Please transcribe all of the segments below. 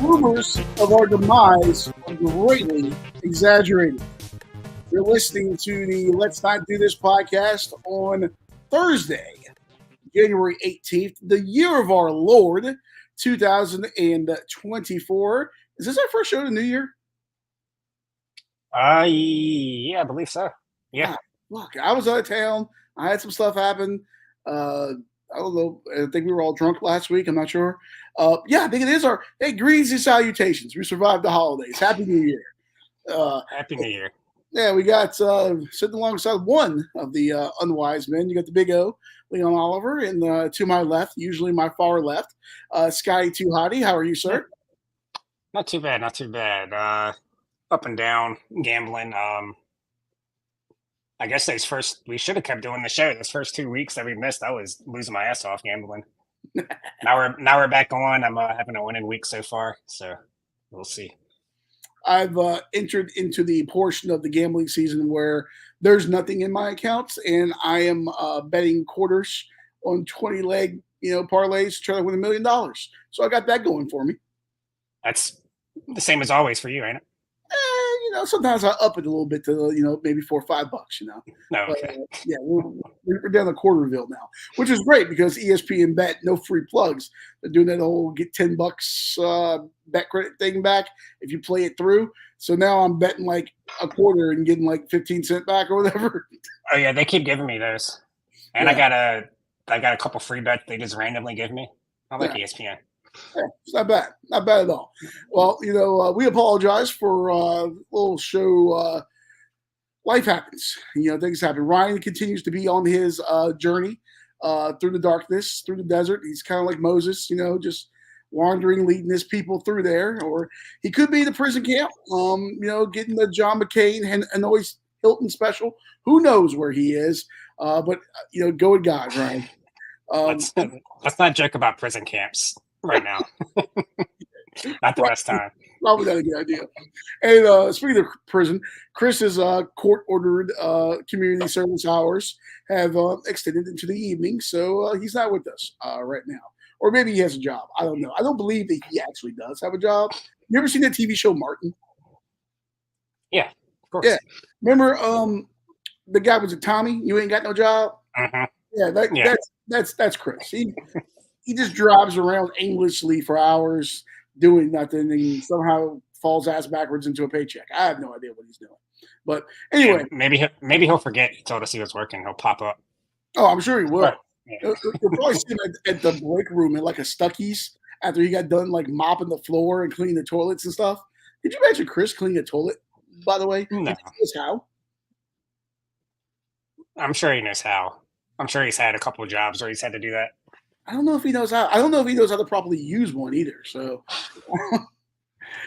rumors of our demise are greatly exaggerated. You're listening to the Let's Not Do This podcast on Thursday, January 18th, the year of our Lord, 2024. Is this our first show of the new year? Yeah, I believe so. Yeah. Look, I was out of town. I had some stuff happen. I don't know. I think we were all drunk last week. I'm not sure. I think it is our. Hey, greetings and salutations. We survived the holidays. Happy New Year. Happy New Year. Yeah, we got sitting alongside one of the unwise men. You got the Big O, Leon Oliver, and to my left, usually my far left, Scotty Too Hottie. How are you, sir? Not too bad. Not too bad. Up and down, gambling. I guess we should have kept doing the show. Those first 2 weeks that we missed, I was losing my ass off gambling. now we're back on. I'm having a winning week so far, so we'll see. I've entered into the portion of the gambling season where there's nothing in my accounts, and I am betting quarters on 20-leg, parlays to try to win $1 million. So I got that going for me. That's the same as always for you, ain't it? Sometimes I up it a little bit to maybe $4 or $5. No, okay. We're down to Quarterville now, which is great because ESPN Bet, no free plugs. They're doing that whole get $10 bet credit thing back if you play it through. So now I'm betting like a quarter and getting like 15 cents back or whatever. Oh yeah, they keep giving me those, and yeah. I got a couple free bets they just randomly give me. I like ESPN. Yeah, it's not bad at all. Well, we apologize for a little show. Life happens. Things happen. Ryan continues to be on his journey through the darkness, through the desert. He's kind of like Moses, just wandering, leading his people through there. Or he could be the prison camp, getting the John McCain and Hanoi Hilton special. Who knows where he is? But go with God, Ryan. Let's not joke about prison camps right now. Not the best time. Probably not a good idea. And speaking of prison, Chris's court-ordered community service hours have extended into the evening, so he's not with us right now. Or maybe he has a job. I don't know. I don't believe that he actually does have a job. You ever seen that TV show Martin? Yeah, of course. Yeah. Remember the guy was a Tommy? You ain't got no job? Uh-huh. Yeah, that's Chris. He just drives around aimlessly for hours doing nothing and somehow falls ass backwards into a paycheck. I have no idea what he's doing. But anyway. Yeah, maybe he'll forget he told us he was working. He'll pop up. Oh, I'm sure he will. Right. Yeah. You'll probably see him at the break room in like a Stuckey's after he got done like mopping the floor and cleaning the toilets and stuff. Did you imagine Chris cleaning a toilet, by the way? No. How? I'm sure he knows how. I'm sure he's had a couple of jobs where he's had to do that. I don't know if he knows how. I don't know if he knows how to properly use one either. So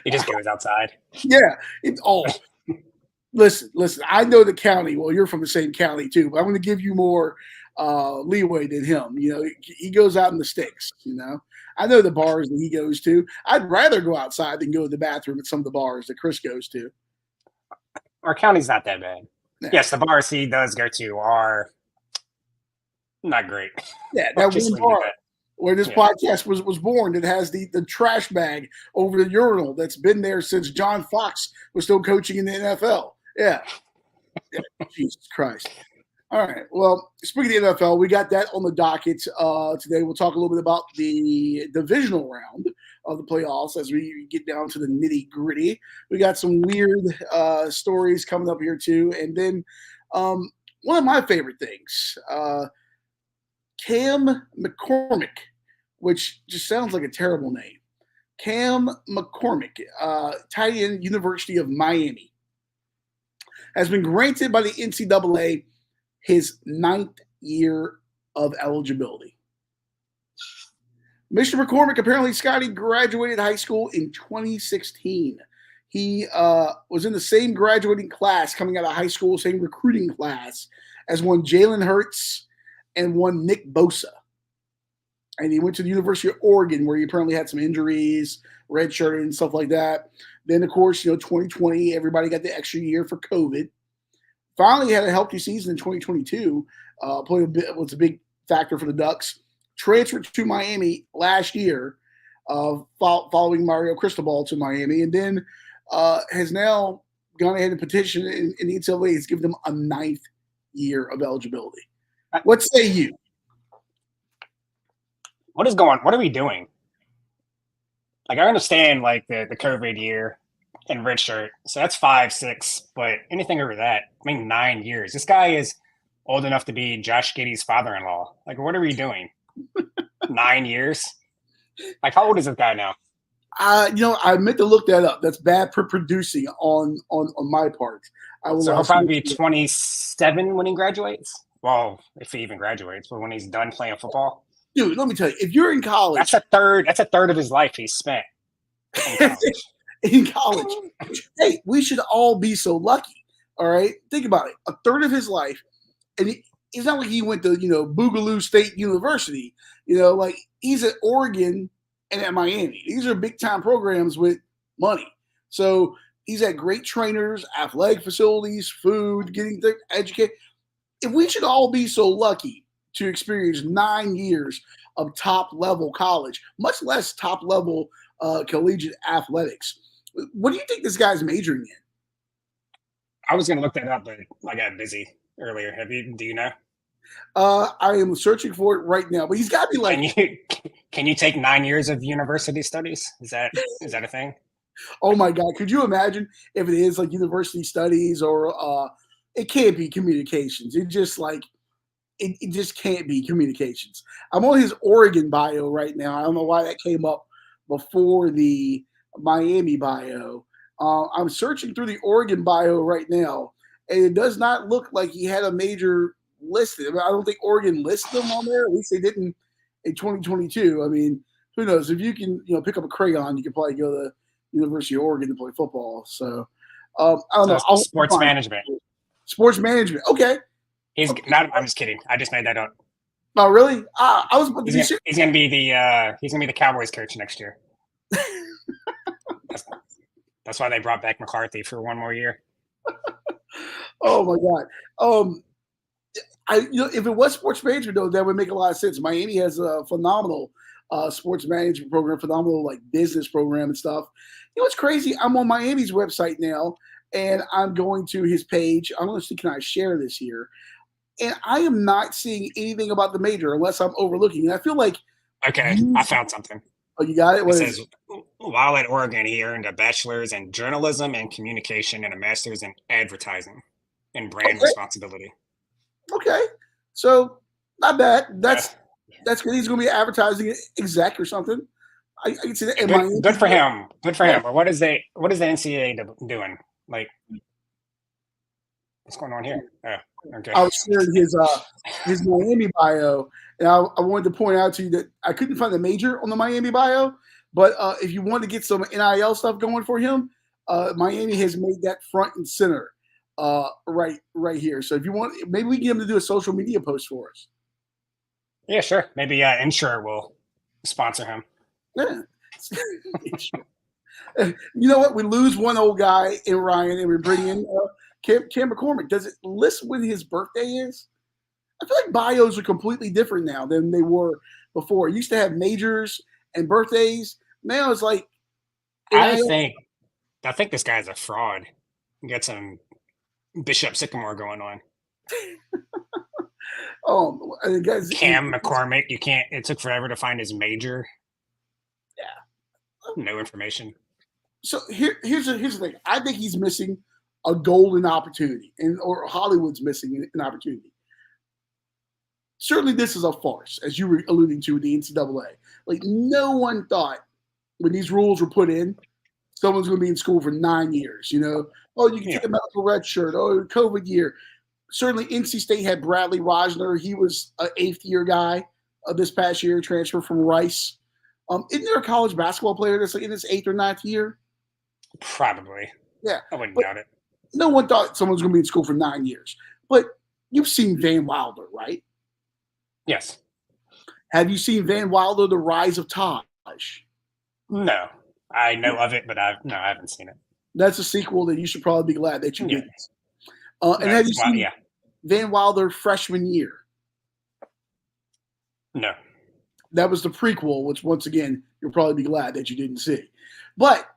he just goes outside. Yeah. Listen. I know the county. Well, you're from the same county too, but I'm going to give you more leeway than him. He goes out in the sticks. I know the bars that he goes to. I'd rather go outside than go to the bathroom at some of the bars that Chris goes to. Our county's not that bad. Yeah. Yes, the bars he does go to are not great. Yeah, that one bar where this podcast was born, it has the trash bag over the urinal that's been there since John Fox was still coaching in the NFL. Yeah. Jesus Christ. All right. Well, speaking of the NFL, we got that on the docket today. We'll talk a little bit about the divisional round of the playoffs as we get down to the nitty-gritty. We got some weird stories coming up here too. And then one of my favorite things, Cam McCormick, which just sounds like a terrible name. Cam McCormick, tight end, University of Miami, has been granted by the NCAA his 9th year of eligibility. Mr. McCormick, apparently, Scotty, graduated high school in 2016. He was in the same graduating class coming out of high school, same recruiting class as one Jalen Hurts and one Nick Bosa. And he went to the University of Oregon, where he apparently had some injuries, redshirted and stuff like that. Then, of course, 2020, everybody got the extra year for COVID. Finally had a healthy season in 2022. Was a big factor for the Ducks. Transferred to Miami last year. following Mario Cristobal to Miami, and then has now gone ahead and petitioned in the NCAA has given them a 9th year of eligibility. What say you? What are we doing? Like, I understand, like, the COVID year and redshirt, so that's 5, 6, but anything over that, 9 years. This guy is old enough to be Josh Giddey's father-in-law. Like, what are we doing? 9 years? Like, how old is this guy now? I meant to look that up. That's bad for producing on my part. So he'll probably be 27 when he graduates? Well, if he even graduates, but when he's done playing football. Dude, let me tell you, if you're in college, that's a third of his life he's spent in college. In college. Hey, we should all be so lucky. All right, think about it. A third of his life, and it's not like he went to Boogaloo State University. Like he's at Oregon and at Miami. These are big time programs with money. So he's at great trainers, athletic facilities, food, getting educated. If we should all be so lucky to experience 9 years of top level college, much less top level collegiate athletics, what do you think this guy's majoring in? I was going to look that up, but I got busy earlier. Do you know? I am searching for it right now, but he's got to be like. Can you take 9 years of university studies? Is that a thing? Oh my God! Could you imagine if it is like university studies or it can't be communications? It just it just can't be communications. I'm on his Oregon bio right now. I don't know why that came up before the Miami bio. I'm searching through the Oregon bio right now, and it does not look like he had a major listed. I don't think Oregon listed him on there. At least they didn't in 2022. I mean, who knows? If you can, pick up a crayon, you can probably go to University of Oregon to play football. So, I don't know. Sports management. Sports management. Okay. He's not. I'm just kidding. I just made that up. Oh, really? I was about to be he's going to be the Cowboys coach next year. That's why they brought back McCarthy for one more year. Oh my God. If it was sports management though, that would make a lot of sense. Miami has a phenomenal sports management program, phenomenal business program and stuff. What's crazy? I'm on Miami's website now, and I'm going to his page. I'm going to see, can I share this here? And I am not seeing anything about the major unless I'm overlooking. And I feel like okay, I found something. Oh, you got it? It says, while at Oregon, he earned a bachelor's in journalism and communication and a master's in advertising and brand responsibility. Okay. So, not bad. That's good. He's going to be advertising exec or something. I can see that. Good for him. Good for him. But what is the NCAA doing? Like, what's going on here? Oh, okay. I was sharing his Miami bio, and I wanted to point out to you that I couldn't find the major on the Miami bio, but if you want to get some NIL stuff going for him, Miami has made that front and center right here. So if you want, maybe we can get him to do a social media post for us. Yeah, sure. Maybe Insure will sponsor him. Yeah. You know what? We lose one old guy in Ryan, and we bring in Cam McCormick. Does it list when his birthday is? I feel like bios are completely different now than they were before. It used to have majors and birthdays. Now it's like I think this guy's a fraud. You got some Bishop Sycamore going on. Cam McCormick. You can't. It took forever to find his major. Yeah, no information. So here's the thing. I think he's missing a golden opportunity, or Hollywood's missing an opportunity. Certainly, this is a farce, as you were alluding to with the NCAA. Like, no one thought when these rules were put in, someone's going to be in school for 9 years. Oh, you can take a medical red shirt. Oh, COVID year. Certainly, NC State had Bradley Rosner. He was an 8th year guy this past year, transfer from Rice. Isn't there a college basketball player that's in his 8th or 9th year? Probably. Yeah. I wouldn't doubt it. No one thought someone was going to be in school for 9 years. But you've seen Van Wilder, right? Yes. Have you seen Van Wilder, The Rise of Taj? No. I know of it, but I haven't seen it. That's a sequel that you should probably be glad that you did. And have you seen Van Wilder freshman year? No. That was the prequel, which once again you'll probably be glad that you didn't see. But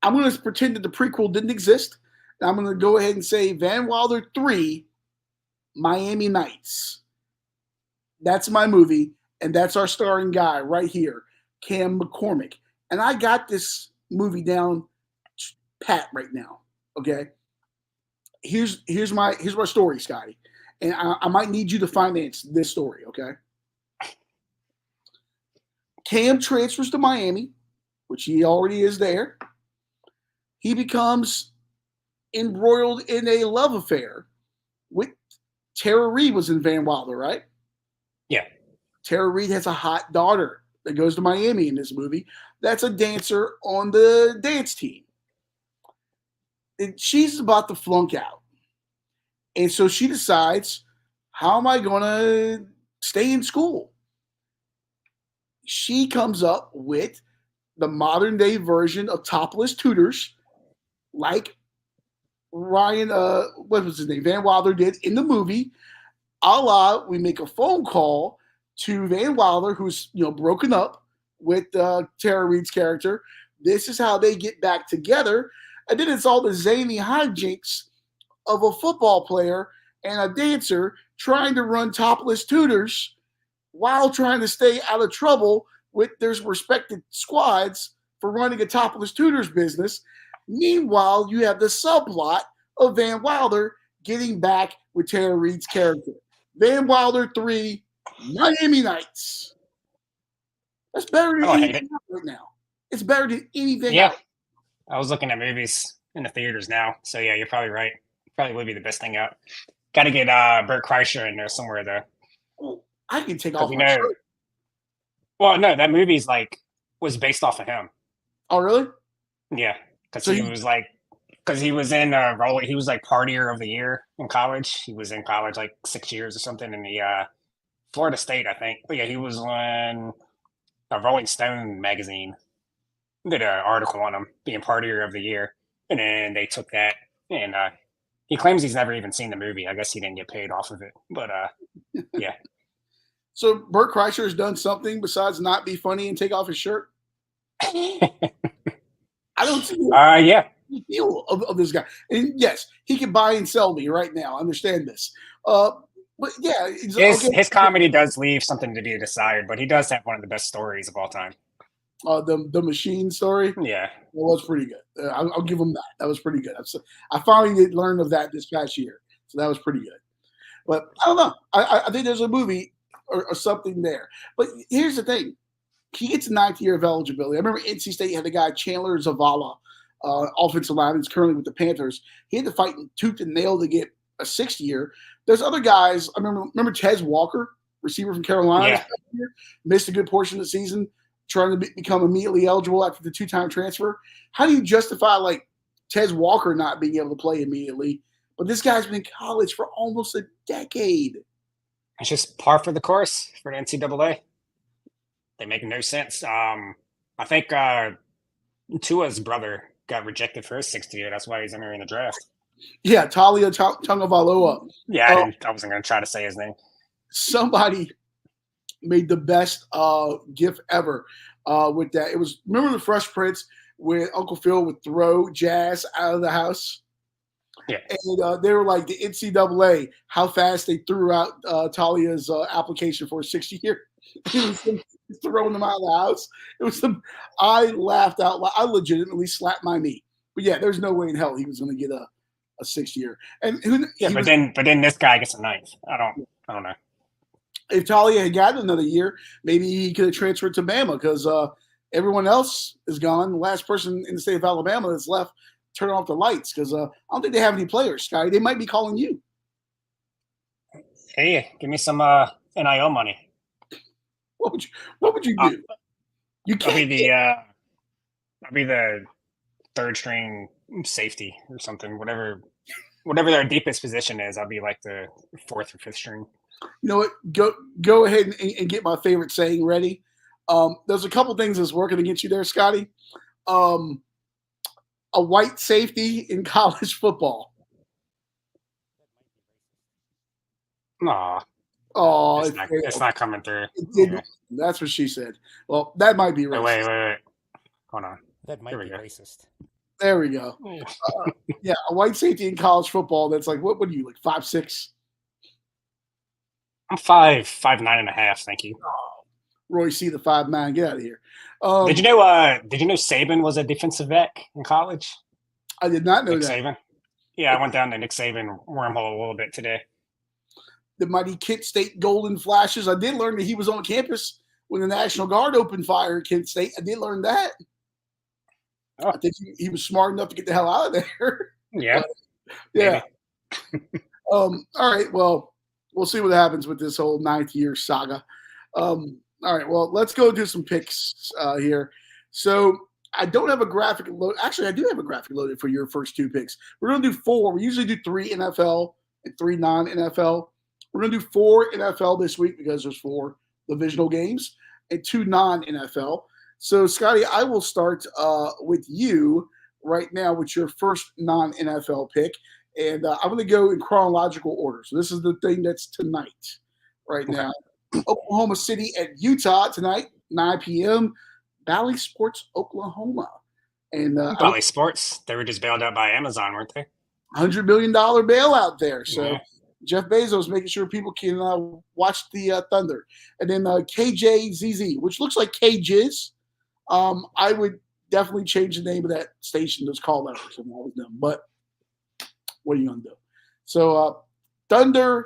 I'm going to pretend that the prequel didn't exist. And I'm going to go ahead and say Van Wilder 3, Miami Nights. That's my movie, and that's our starring guy right here, Cam McCormick. And I got this movie down pat right now. Okay, here's my story, Scotty, and I might need you to finance this story. Okay, Cam transfers to Miami, which he already is there. He becomes embroiled in a love affair with Tara Reid. Was in Van Wilder, right? Yeah. Tara Reid has a hot daughter that goes to Miami in this movie. That's a dancer on the dance team. And she's about to flunk out. And so she decides, how am I going to stay in school? She comes up with the modern day version of topless tutors, like Ryan, what was his name? Van Wilder did in the movie. A la, we make a phone call to Van Wilder, who's broken up with Tara Reid's character. This is how they get back together, and then it's all the zany hijinks of a football player and a dancer trying to run topless tutors while trying to stay out of trouble with their respected squads for running a topless tutors business. Meanwhile, you have the subplot of Van Wilder getting back with Tara Reid's character. Van Wilder 3, Miami Nights. That's better than anything right now. It's better than anything else. I was looking at movies in the theaters now. So, yeah, you're probably right. Probably would be the best thing out. Got to get Bert Kreischer in there somewhere, though. Well, I can take off my shirt. Well, no, that movie's was based off of him. Oh, really? Yeah, because he was in he was partier of the year in college. He was in college 6 years or something in the Florida State, I think. But yeah, he was on a Rolling Stone magazine. Did an article on him being partier of the year, and then they took that, and he claims he's never even seen the movie. I guess he didn't get paid off of it, but yeah. So Bert Kreischer has done something besides not be funny and take off his shirt. I don't see the feel of this guy. And yes, he can buy and sell me right now. I understand this. But yeah, his comedy does leave something to be desired, but he does have one of the best stories of all time. The machine story. Yeah, that was pretty good. I'll give him that. That was pretty good. I finally did learn of that this past year, so that was pretty good. But I don't know. I think there's a movie or something there. But here's the thing: he gets a 9th year of eligibility. I remember NC State had a guy Chandler Zavala, offensive lineman, who's currently with the Panthers. He had to fight tooth and nail to get a 6th year. There's other guys. I remember Tez Walker, receiver from Carolina, missed a good portion of the season, trying to become immediately eligible after the 2-time transfer. How do you justify Tez Walker not being able to play immediately? But this guy's been in college for almost a decade. It's just par for the course for the NCAA. They make no sense. I think Tua's brother got rejected for his 6th year. That's why he's entering the draft. Yeah, Talia Tagovailoa. Yeah, I wasn't going to try to say his name. Somebody made the best gif ever with that. It was, remember the Fresh Prince where Uncle Phil would throw Jazz out of the house? Yeah. And they were like the NCAA, how fast they threw out Talia's application for a 6th year. Throwing them out of the house. It was I laughed out loud. I legitimately slapped my knee. But yeah, there's no way in hell he was going to get a 6th year. And but then this guy gets a 9th. I don't know. If Talia had gotten another year, maybe he could have transferred to Bama because everyone else is gone. The last person in the state of Alabama that's left, turn off the lights because I don't think they have any players, Scotty. They might be calling you. Hey, give me some NIL money. What would you do? You can't. I'll be the 3rd string safety or something. Whatever their deepest position is, I'll be like the 4th or 5th string. You know what? Go ahead and get my favorite saying ready. There's a couple things that's working against you there, Scotty. A white safety in college football. Aw. Oh, it's not coming through. Yeah. That's what she said. Well, that might be racist. Wait. Hold on. That might be racist. There we go. Yeah, a white safety in college football that's like, what are you, like 5'6"? I'm 5'9.5", thank you. Oh, Roy C, the 5'9", get out of here. Did you know Saban was a defensive back in college? I did not know Nick that. Saban. Yeah, I went down the Nick Saban wormhole a little bit today. The mighty Kent State Golden Flashes. I did learn that he was on campus when the National Guard opened fire at Kent State. I did learn that. Oh. I think he was smart enough to get the hell out of there. Yeah. Yeah. All right. Well, we'll see what happens with this whole 9th year saga. All right. Well, let's go do some picks here. So I don't have a graphic load. Actually, I do have a graphic loaded for your first 2 picks. We're going to do 4. We usually do 3 NFL and 3 non-NFL. We're going to do 4 NFL this week because there's 4 divisional games and 2 non-NFL. So, Scotty, I will start with you right now with your first non-NFL pick. And I'm going to go in chronological order. So this is the thing that's tonight right now. Oklahoma City at Utah tonight, 9 p.m. Valley Sports, Oklahoma. And Valley Sports, they were just bailed out by Amazon, weren't they? $100 million bailout there. So Jeff Bezos making sure people can watch the Thunder. And then KJZZ, which looks like KJiz. I would definitely change the name of that station, those call letters and all of them. But what are you going to do? So Thunder,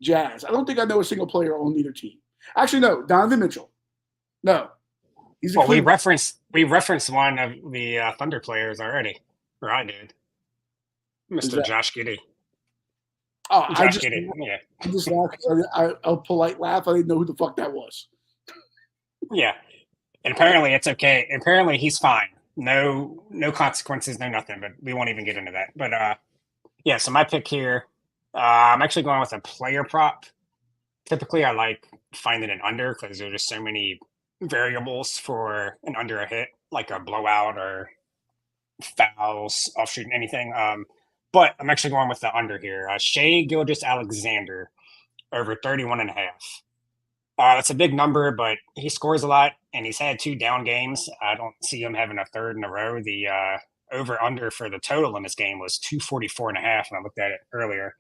Jazz. I don't think I know a single player on either team. Actually, no. Donovan Mitchell. No. He's we referenced one of the Thunder players already. Or I did. Mr. Josh Giddey. Oh, I just laughed. A polite laugh. I didn't know who the fuck that was. Yeah. And apparently it's okay. Apparently he's fine. No consequences, no nothing, but we won't even get into that. But yeah, so my pick here, I'm actually going with a player prop. Typically I like finding an under because there's just so many variables for an under a hit, like a blowout or fouls, off shooting, anything. But I'm actually going with the under here. Shai Gilgeous-Alexander over 31.5. That's a big number, but he scores a lot, and he's had 2 down games. I don't see him having a third in a row. The over-under for the total in this game was 244.5, and I looked at it earlier.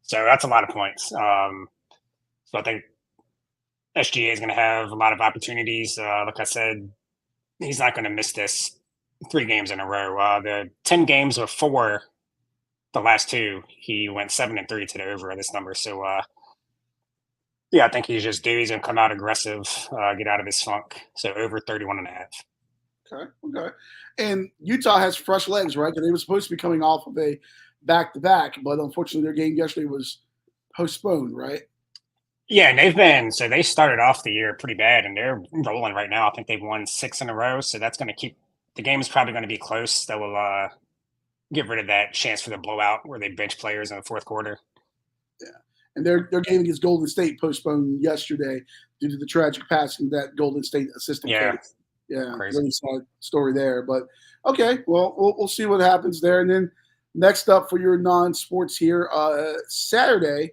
So that's a lot of points. So I think SGA is going to have a lot of opportunities. Like I said, he's not going to miss this 3 games in a row. The 10 games before the last 2, he went 7-3 to the over this number. So, yeah, I think he's just due. He's going to come out aggressive, get out of his funk. So over 31.5. Okay. And Utah has fresh legs, right? They were supposed to be coming off of a back-to-back, but unfortunately their game yesterday was postponed, right? Yeah, and they started off the year pretty bad, and they're rolling right now. I think they've won 6 in a row, so that's going to keep – the game is probably going to be close. That will get rid of that chance for the blowout where they bench players in the fourth quarter. Yeah. And their game against Golden State postponed yesterday due to the tragic passing of that Golden State assistant coach. Yeah, crazy. Really sad story there. But okay, well, we'll see what happens there. And then next up for your non-sports here, Saturday,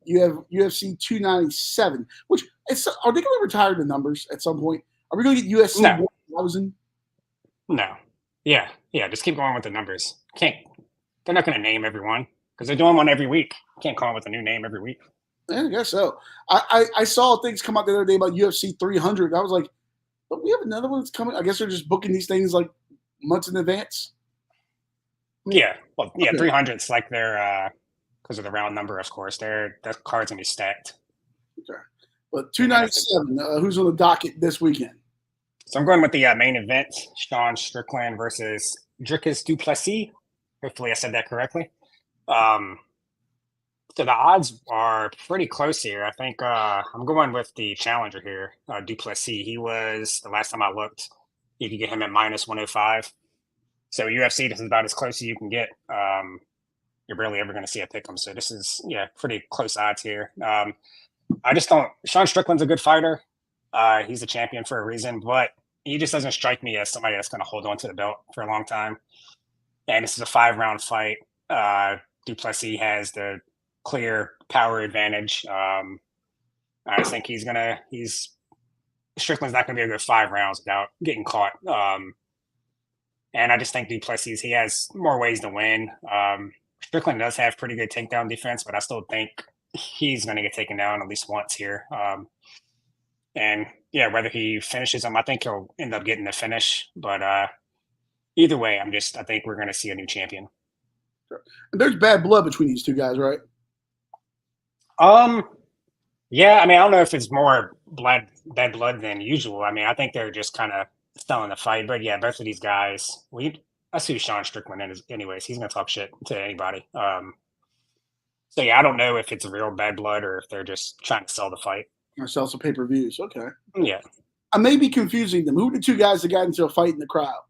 you have UFC 297. Which are they going to retire the numbers at some point? Are we going to get UFC 1000? No. Yeah. Just keep going with the numbers. They're not going to name everyone because they're doing one every week. Can't come up with a new name every week. Yeah, I guess so. I saw things come out the other day about UFC 300. I was like, but we have another one that's coming. I guess they're just booking these things like months in advance. Yeah. Well, yeah, okay. 300's like their because of the round number, of course. That card's gonna be stacked. Okay. But 297, who's on the docket this weekend? So I'm going with the main event, Sean Strickland versus Dricus du Plessis. Hopefully I said that correctly. So the odds are pretty close here. I think I'm going with the challenger here, du Plessis. He was, the last time I looked, you could get him at minus 105. So UFC, this is about as close as you can get. You're barely ever going to see a pick 'em. So this is, pretty close odds here. I just don't – Sean Strickland's a good fighter. He's a champion for a reason, but he just doesn't strike me as somebody that's going to hold on to the belt for a long time. And this is a 5-round fight. Du Plessis has the clear power advantage. I just think Strickland's not gonna be able to go 5 rounds without getting caught. And I just think Duplessis, he has more ways to win. Strickland does have pretty good takedown defense, but I still think he's going to get taken down at least once here. And yeah, whether he finishes him, I think he'll end up getting the finish. But either way, I think we're going to see a new champion. Sure. And there's bad blood between these two guys, right? Yeah, I mean, I don't know if it's more bad blood than usual. I mean, I think they're just kind of selling the fight. But yeah, both of these guys, that's who Sean Strickland is anyways. He's going to talk shit to anybody. So yeah, I don't know if it's real bad blood or if they're just trying to sell the fight. Or sell some pay-per-views. Okay. Yeah. I may be confusing them. Who are the two guys that got into a fight in the crowd?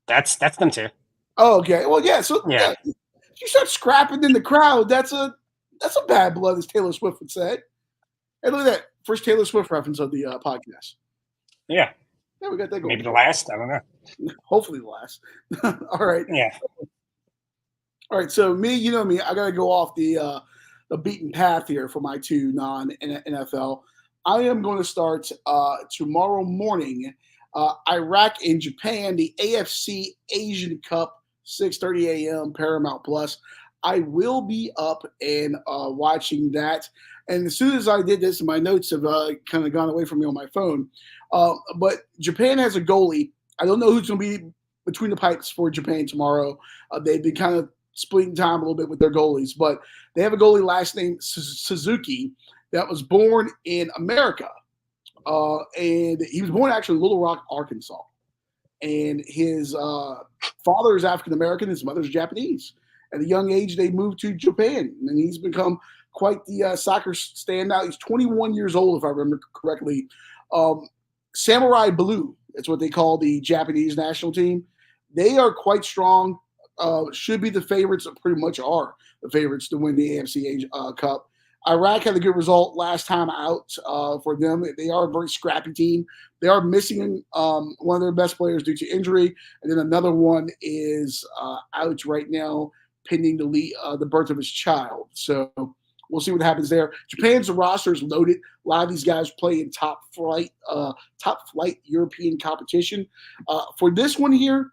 That's them too. Oh, okay. Well, yeah. So yeah. If you start scrapping in the crowd, that's a bad blood, as Taylor Swift would say. Hey, look at that. First Taylor Swift reference of the podcast. Yeah. Yeah, we got that going. Maybe the last. I don't know. Hopefully the last. All right. Yeah. All right. So me, you know me, I got to go off the beaten path here for my two non-NFL. I am going to start tomorrow morning, Iraq and Japan, the AFC Asian Cup, 6:30 a.m. Paramount Plus. I will be up and watching that. And as soon as I did this, my notes have kind of gone away from me on my phone. But Japan has a goalie. I don't know who's going to be between the pipes for Japan tomorrow. They've been kind of splitting time a little bit with their goalies. But they have a goalie last name Suzuki that was born in America. And he was born actually in Little Rock, Arkansas. And his father is African-American. His mother's Japanese. At a young age, they moved to Japan. And he's become quite the soccer standout. He's 21 years old, if I remember correctly. Samurai Blue, that's what they call the Japanese national team. They are quite strong. Should be the favorites, pretty much are the favorites to win the AFC Cup. Iraq had a good result last time out for them. They are a very scrappy team. They are missing one of their best players due to injury, and then another one is out right now pending the birth of his child. So we'll see what happens there. Japan's roster is loaded. A lot of these guys play in top flight European competition. For this one here,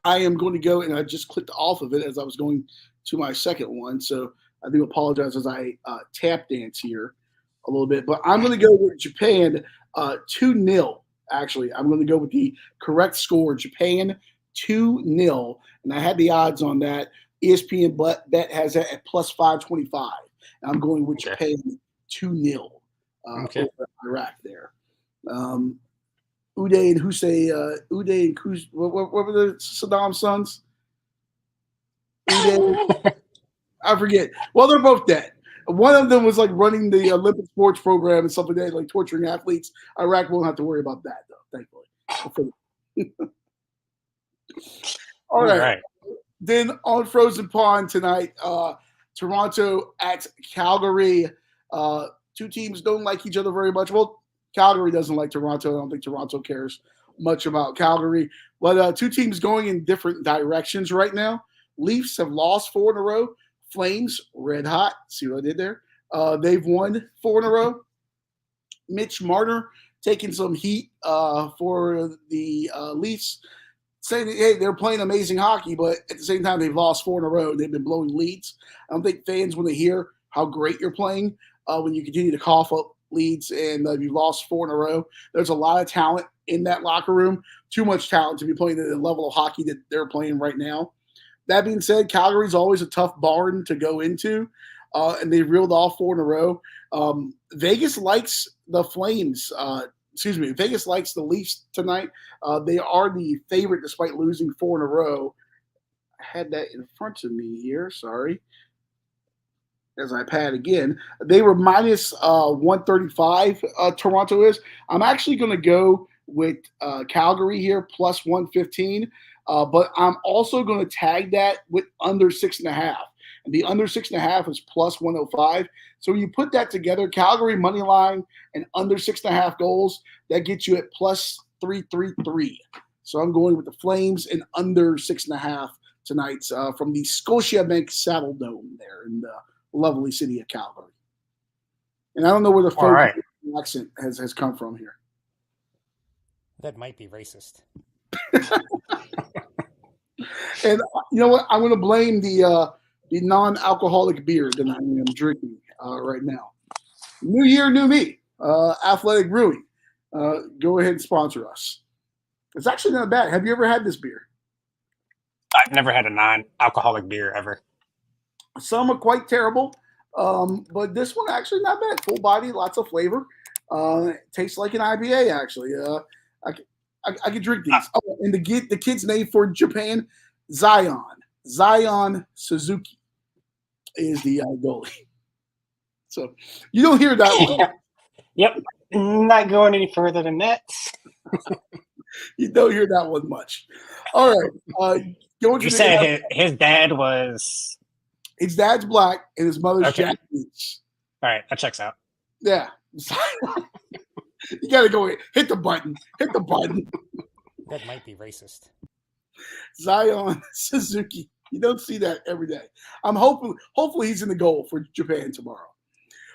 I am going to go, and I just clicked off of it as I was going to my second one. So I do apologize as I tap dance here a little bit. But I'm going to go with Japan 2-0. Actually, I'm going to go with the correct score. Japan 2-0. And I had the odds on that. ESPN bet has that at plus 525. And I'm going with Japan 2-0 over Iraq there. Uday and Uday and Kuz, what were the Saddam sons? Uday, I forget. Well, they're both dead. One of them was like running the Olympic sports program and something like that, like torturing athletes. Iraq won't have to worry about that, though, thankfully. All right. Then on Frozen Pond tonight, Toronto at Calgary. Two teams don't like each other very much. Well, Calgary doesn't like Toronto. I don't think Toronto cares much about Calgary. But two teams going in different directions right now. Leafs have lost 4 in a row. Flames, red hot. See what I did there? They've won 4 in a row. Mitch Marner taking some heat for the Leafs, saying, hey, they're playing amazing hockey, but at the same time, they've lost 4 in a row. They've been blowing leads. I don't think fans want to hear how great you're playing when you continue to cough up leads and you've lost 4 in a row. There's a lot of talent in that locker room. Too much talent to be playing at the level of hockey that they're playing right now. That being said, Calgary's always a tough barn to go into, and they reeled off 4 in a row. Vegas likes the Flames. Vegas likes the Leafs tonight. They are the favorite despite losing 4 in a row. I had that in front of me here. Sorry. As I pad again. They were minus 135, Toronto is. I'm actually going to go with Calgary here, plus 115. But I'm also going to tag that with under 6.5. And the under 6.5 is plus 105. So when you put that together, Calgary money line and under 6.5 goals, that gets you at plus 333. So I'm going with the Flames and under 6.5 tonight from the Scotiabank Saddle Dome there in the lovely city of Calgary. And I don't know where the All right. accent has come from here. That might be racist. And you know what? I'm going to blame the non-alcoholic beer that I am drinking right now. New year, new me. Athletic Brewing. Go ahead and sponsor us. It's actually not bad. Have you ever had this beer? I've never had a non-alcoholic beer ever. Some are quite terrible, but this one actually not bad. Full body, lots of flavor. Tastes like an IPA actually. I could drink these. Oh, and the kid's name for Japan, Zion Suzuki is the goalie. So you don't hear that one. Yep. Not going any further than that. You don't hear that one much. All right. You said his dad was. His dad's black and his mother's Japanese. All right, that checks out. Yeah. You got to go hit the button. Hit the button. That might be racist. Zion Suzuki. You don't see that every day. I'm hopefully he's in the goal for Japan tomorrow.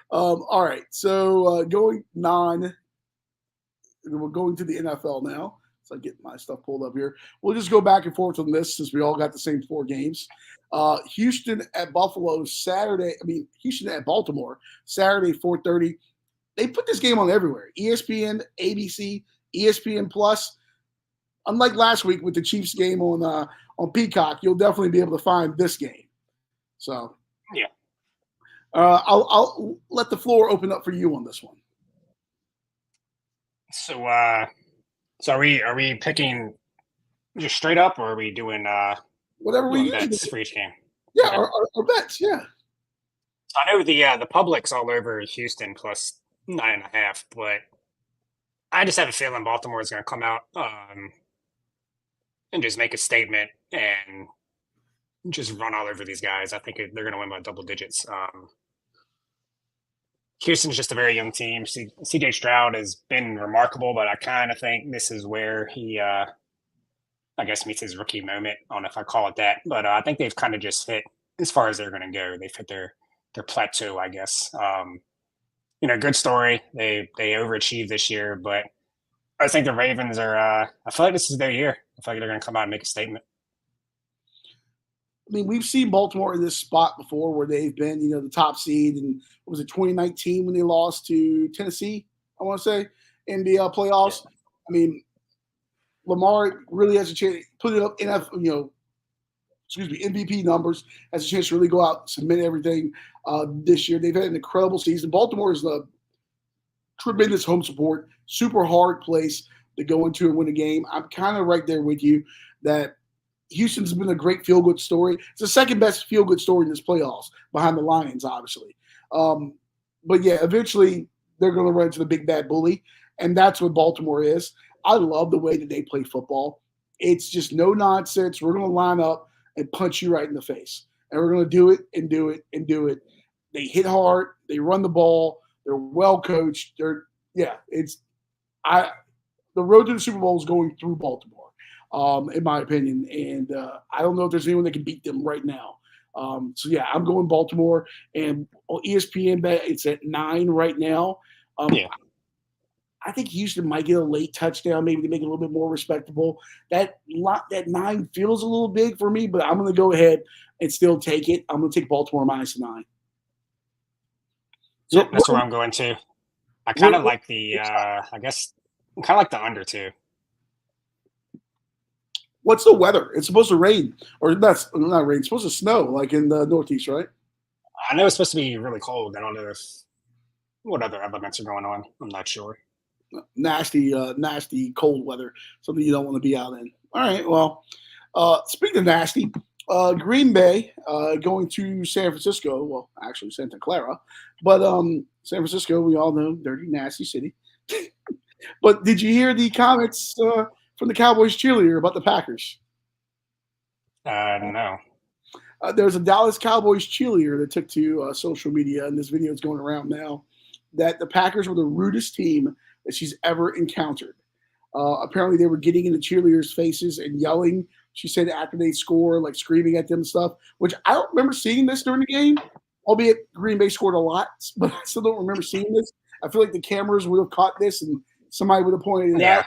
All right. So we're going to the NFL now. So I get my stuff pulled up here. We'll just go back and forth on this since we all got the same 4 games. Houston at Buffalo Saturday. Houston at Baltimore Saturday 4:30. They put this game on everywhere. ESPN, ABC, ESPN Plus. Unlike last week with the Chiefs game on Peacock, you'll definitely be able to find this game. So yeah, I'll let the floor open up for you on this one. So are we picking just straight up, or are we doing whatever we bets for each game? Yeah, okay. our bets. Yeah. I know the public's all over Houston plus 9.5, but I just have a feeling Baltimore is going to come out and just make a statement and just run all over these guys. I think they're going to win by double digits. Houston's just a very young team. CJ Stroud has been remarkable, but I kind of think this is where he, I guess, meets his rookie moment. I don't know if I call it that, but I think they've kind of just hit, as far as they're going to go, they've hit their plateau, I guess. Good story. They overachieved this year, but I think the Ravens are, I feel like this is their year. I feel like they're going to come out and make a statement. We've seen Baltimore in this spot before where they've been, the top seed. And what was it, 2019 when they lost to Tennessee, I want to say, in the playoffs? Yeah. Lamar really has a chance, put it up in MVP numbers, has a chance to really go out and submit everything this year. They've had an incredible season. Baltimore is a tremendous home support, super hard place to go into and win a game. I'm kind of right there with you that Houston's been a great feel-good story. It's the second best feel-good story in this playoffs, behind the Lions, obviously. But yeah, eventually they're going to run into the big bad bully, and that's what Baltimore is. I love the way that they play football. It's just no nonsense. We're going to line up and punch you right in the face, and we're going to do it and do it and do it. They hit hard. They run the ball. They're well coached. The road to the Super Bowl is going through Baltimore. In my opinion. And I don't know if there's anyone that can beat them right now. I'm going Baltimore. And on ESPN bet, it's at 9 right now. I think Houston might get a late touchdown, maybe to make it a little bit more respectable. That 9 feels a little big for me, but I'm going to go ahead and still take it. I'm going to take Baltimore minus 9. So that's where I'm going to. I kind of like the, the under too. What's the weather? It's supposed to rain, or that's not rain. It's supposed to snow, like in the Northeast, right? I know it's supposed to be really cold. I don't know what other elements are going on. I'm not sure. Nasty cold weather, something you don't want to be out in. All right. Well, speaking of nasty, Green Bay going to San Francisco. Well, actually Santa Clara, but San Francisco, we all know, dirty, nasty city. But did you hear the comments from the Cowboys cheerleader about the Packers? No. There's a Dallas Cowboys cheerleader that took to social media, and this video is going around now, that the Packers were the rudest team that she's ever encountered. Apparently, they were getting in the cheerleaders' faces and yelling. She said after they score, like screaming at them and stuff, which I don't remember seeing this during the game. albeit Green Bay scored a lot, but I still don't remember seeing this. I feel like the cameras would have caught this and somebody would have pointed it out.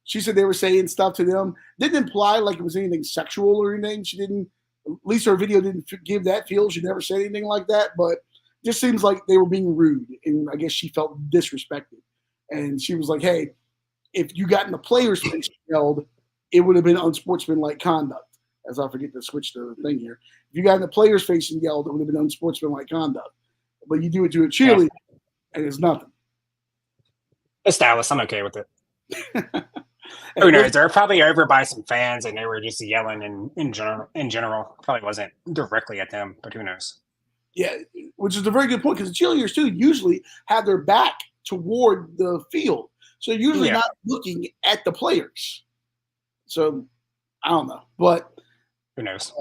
She said they were saying stuff to them. Didn't imply like it was anything sexual or anything. She didn't, at least her video didn't give that feel. She never said anything like that, but just seems like they were being rude. And I guess she felt disrespected. And she was like, hey, if you got in the player's face yelled, it would have been unsportsmanlike conduct. As I forget to switch the thing here. If you got in the player's face and yelled, it would have been unsportsmanlike conduct. But you do it to a cheerleader, and it's nothing. It's Dallas. I'm okay with it. Who knows? They're probably over by some fans, and they were just yelling in general. Probably wasn't directly at them, but who knows? Yeah, which is a very good point because the cheerleaders, too, usually have their back toward the field. So they're usually not looking at the players. So I don't know. But who knows?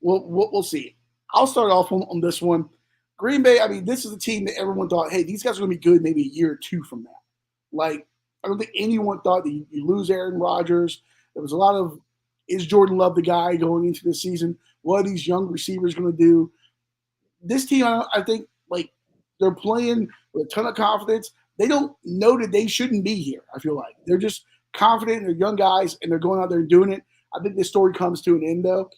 We'll see. I'll start off on this one. Green Bay, I mean, this is a team that everyone thought, hey, these guys are going to be good maybe a year or two from now. Like, I don't think anyone thought that you lose Aaron Rodgers. There was a lot of, is Jordan Love the guy going into the season? What are these young receivers going to do? This team, I think, like, they're playing with a ton of confidence. They don't know that they shouldn't be here, I feel like. They're just confident. They're young guys, and they're going out there and doing it. I think this story comes to an end, though.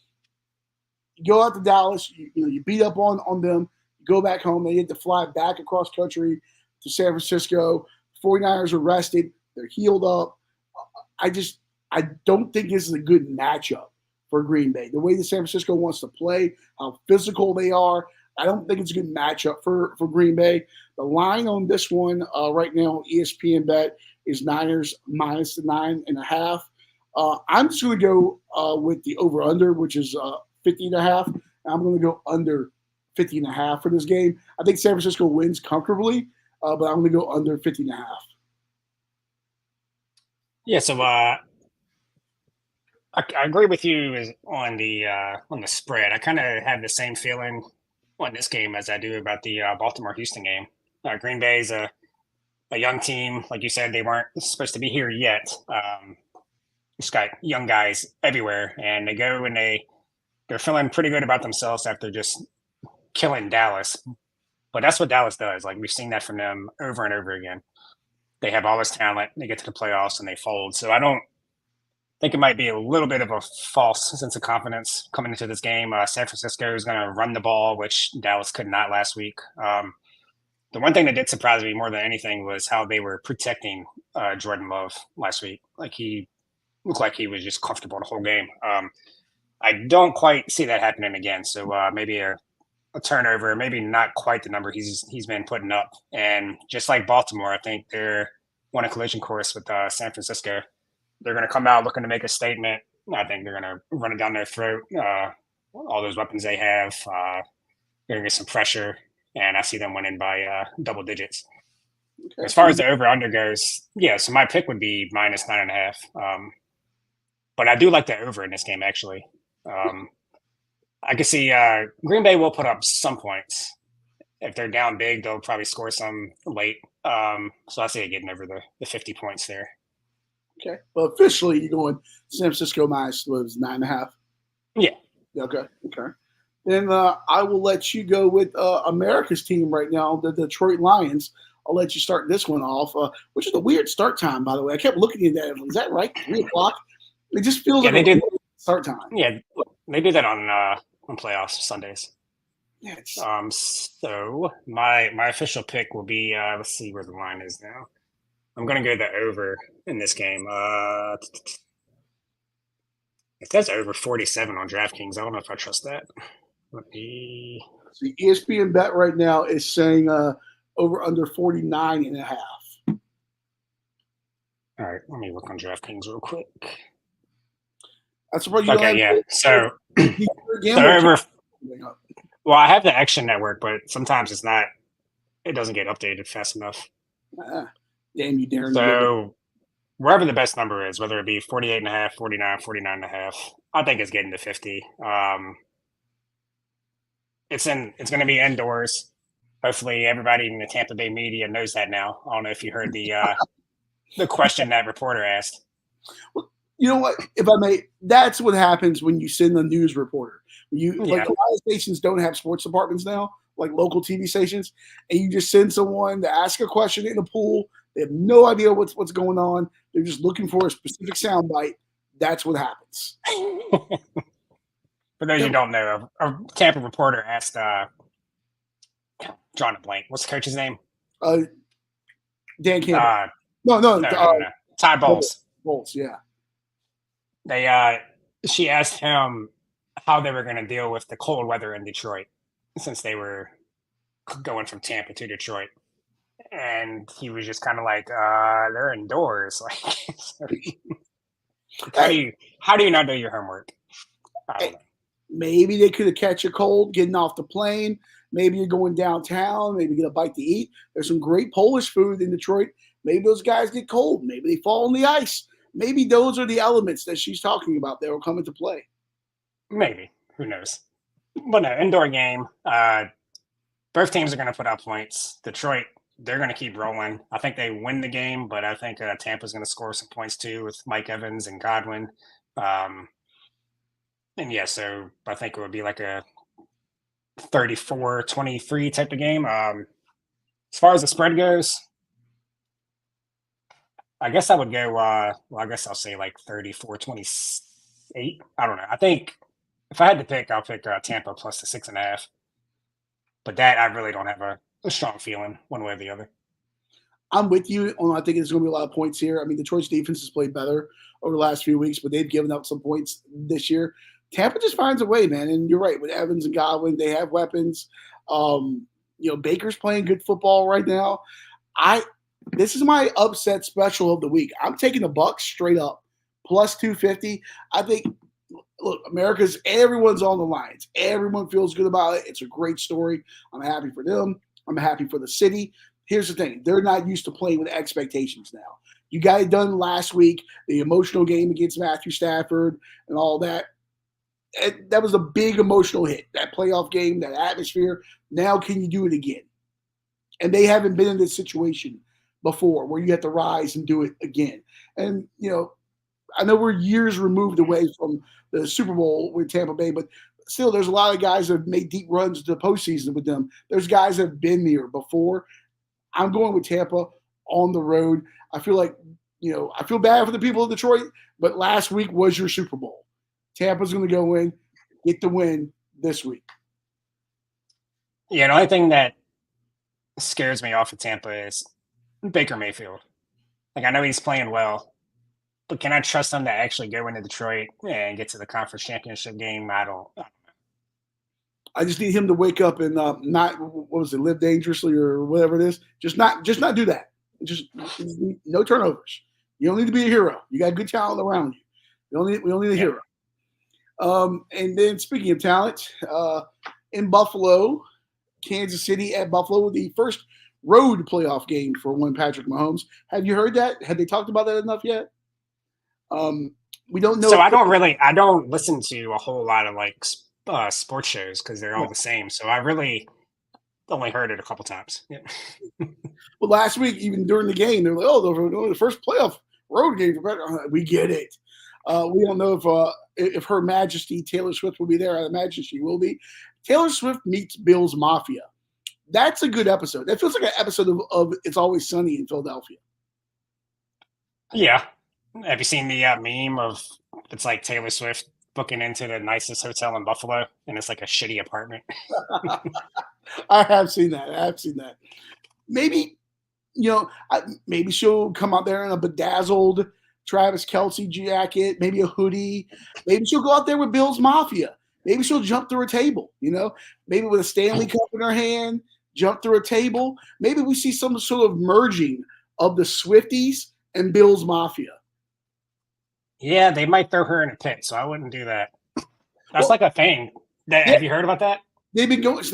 You go out to Dallas. You beat up on them. You go back home. They get to fly back across country to San Francisco. 49ers are rested. They're healed up. I don't think this is a good matchup for Green Bay. The way that San Francisco wants to play, how physical they are, I don't think it's a good matchup for Green Bay. The line on this one right now, ESPN bet, is Niners minus the 9.5. I'm just going to go with the over-under, which is 50.5. I'm going to go under 50.5 for this game. I think San Francisco wins comfortably, but I'm going to go under 50.5. Yeah, so I agree with you on the spread. I kind of have the same feeling on this game as I do about the Baltimore-Houston game. Green Bay's a young team. Like you said, they weren't supposed to be here yet. Just got young guys everywhere, and they go and they're feeling pretty good about themselves after just killing Dallas. But that's what Dallas does. Like, we've seen that from them over and over again. They have all this talent. They get to the playoffs and they fold. So I don't think it might be a little bit of a false sense of confidence coming into this game. San Francisco is going to run the ball, which Dallas could not last week. The one thing that did surprise me more than anything was how they were protecting Jordan Love last week. Like, he looked like he was just comfortable the whole game. I don't quite see that happening again. So maybe a turnover, maybe not quite the number he's been putting up. And just like Baltimore, I think they're on a collision course with San Francisco. They're going to come out looking to make a statement. I think they're going to run it down their throat. All those weapons they have, they're going to get some pressure, and I see them winning by double digits. Okay. As far as the over-under goes, yeah, so my pick would be minus 9.5. But I do like the over in this game, actually. I can see Green Bay will put up some points. If they're down big, they'll probably score some late. So I see it getting over the 50 points there. Okay. Well, officially, you're going San Francisco minus 9.5? Yeah. Okay. Then I will let you go with America's team right now, the Detroit Lions. I'll let you start this one off, which is a weird start time, by the way. I kept looking at that. Is that right? 3 o'clock? It just feels like a start time. Yeah, they do that on playoffs Sundays. Yeah. So my official pick will be let's see where the line is now. I'm going to go the over in this game. It says over 47 on DraftKings. I don't know if I trust that. Let me. So the ESPN bet right now is saying over under 49.5. All right, let me look on DraftKings real quick. That's what you okay, yeah. So over. Well, I have the Action Network, but sometimes it's not. It doesn't get updated fast enough. Damn you, Darren. So wherever the best number is, whether it be 48.5, 49, 49.5, I think it's getting to 50. It's going to be indoors. Hopefully, everybody in the Tampa Bay media knows that now. I don't know if you heard the question that reporter asked. Well, you know what? If I may, that's what happens when you send a news reporter. Like, a lot of stations don't have sports departments now. like local TV stations, and you just send someone to ask a question in the pool. They have no idea what's going on. They're just looking for a specific soundbite. That's what happens. For those who don't know, a Tampa reporter asked, drawing a blank. What's the coach's name? Dan Campbell. No. Todd Bowles. Bowles, yeah. She asked him how they were going to deal with the cold weather in Detroit since they were going from Tampa to Detroit. And he was just kind of like, they're indoors. Like, how do you not do your homework? I don't know. Maybe they could have catch a cold getting off the plane. Maybe you're going downtown. Maybe get a bite to eat. There's some great Polish food in Detroit. Maybe those guys get cold. Maybe they fall on the ice. Maybe those are the elements that she's talking about that will come into play. Maybe. Who knows? But no, indoor game. Both teams are going to put up points. Detroit, they're going to keep rolling. I think they win the game, but I think Tampa's going to score some points too with Mike Evans and Godwin. And yeah, so I think it would be like a 34-23 type of game. As far as the spread goes, I guess I would go, I guess I'll say like 34-28. I don't know. I think if I had to pick, I'll pick Tampa plus the 6.5. But that I really don't have a strong feeling one way or the other. I'm with you on. I think there's going to be a lot of points here. I mean, Detroit's defense has played better over the last few weeks, but they've given up some points this year. Tampa just finds a way, man. And you're right, with Evans and Godwin, they have weapons. Baker's playing good football right now. This is my upset special of the week. I'm taking the Bucks straight up, plus 250. I think, look, everyone's on the lines. Everyone feels good about it. It's a great story. I'm happy for them. I'm happy for the city. Here's the thing. They're not used to playing with expectations now. You got it done last week, the emotional game against Matthew Stafford and all that. That was a big emotional hit, that playoff game, that atmosphere. Now can you do it again? And they haven't been in this situation before where you have to rise and do it again. And, I know we're years removed away from the Super Bowl with Tampa Bay, but still there's a lot of guys that have made deep runs to the postseason with them. There's guys that have been there before. I'm going with Tampa on the road. I feel like, I feel bad for the people of Detroit, but last week was your Super Bowl. Tampa's going to go in, get the win this week. Yeah, the only thing that scares me off of Tampa is Baker Mayfield. Like, I know he's playing well, but can I trust him to actually go into Detroit and get to the conference championship game? I don't know. I just need him to wake up and live dangerously or whatever it is. Just not do that. Just no turnovers. You don't need to be a hero. You got good talent around you. We don't need a hero. And then speaking of talent, in Buffalo, Kansas City at Buffalo, the first road playoff game for one Patrick Mahomes. Have you heard that? Have they talked about that enough yet? We don't know. So I don't listen to a whole lot of like sports shows because they're all the same. So I really only heard it a couple times. Yeah. Well, last week, even during the game, they were like, "Oh, the first playoff road game for Patrick." We get it. We don't know if Her Majesty Taylor Swift will be there. I imagine she will be. Taylor Swift meets Bill's Mafia. That's a good episode. That feels like an episode of It's Always Sunny in Philadelphia. Yeah. Have you seen the meme of it's like Taylor Swift booking into the nicest hotel in Buffalo and it's like a shitty apartment? I have seen that. Maybe, maybe she'll come out there in a bedazzled Travis Kelce jacket, maybe a hoodie. Maybe she'll go out there with Bill's Mafia. Maybe she'll jump through a table, maybe with a Stanley Cup in her hand, jump through a table. Maybe we see some sort of merging of the Swifties and Bill's Mafia. Yeah, they might throw her in a pit, so I wouldn't do that. That's like a thing. Have you heard about that? They've been going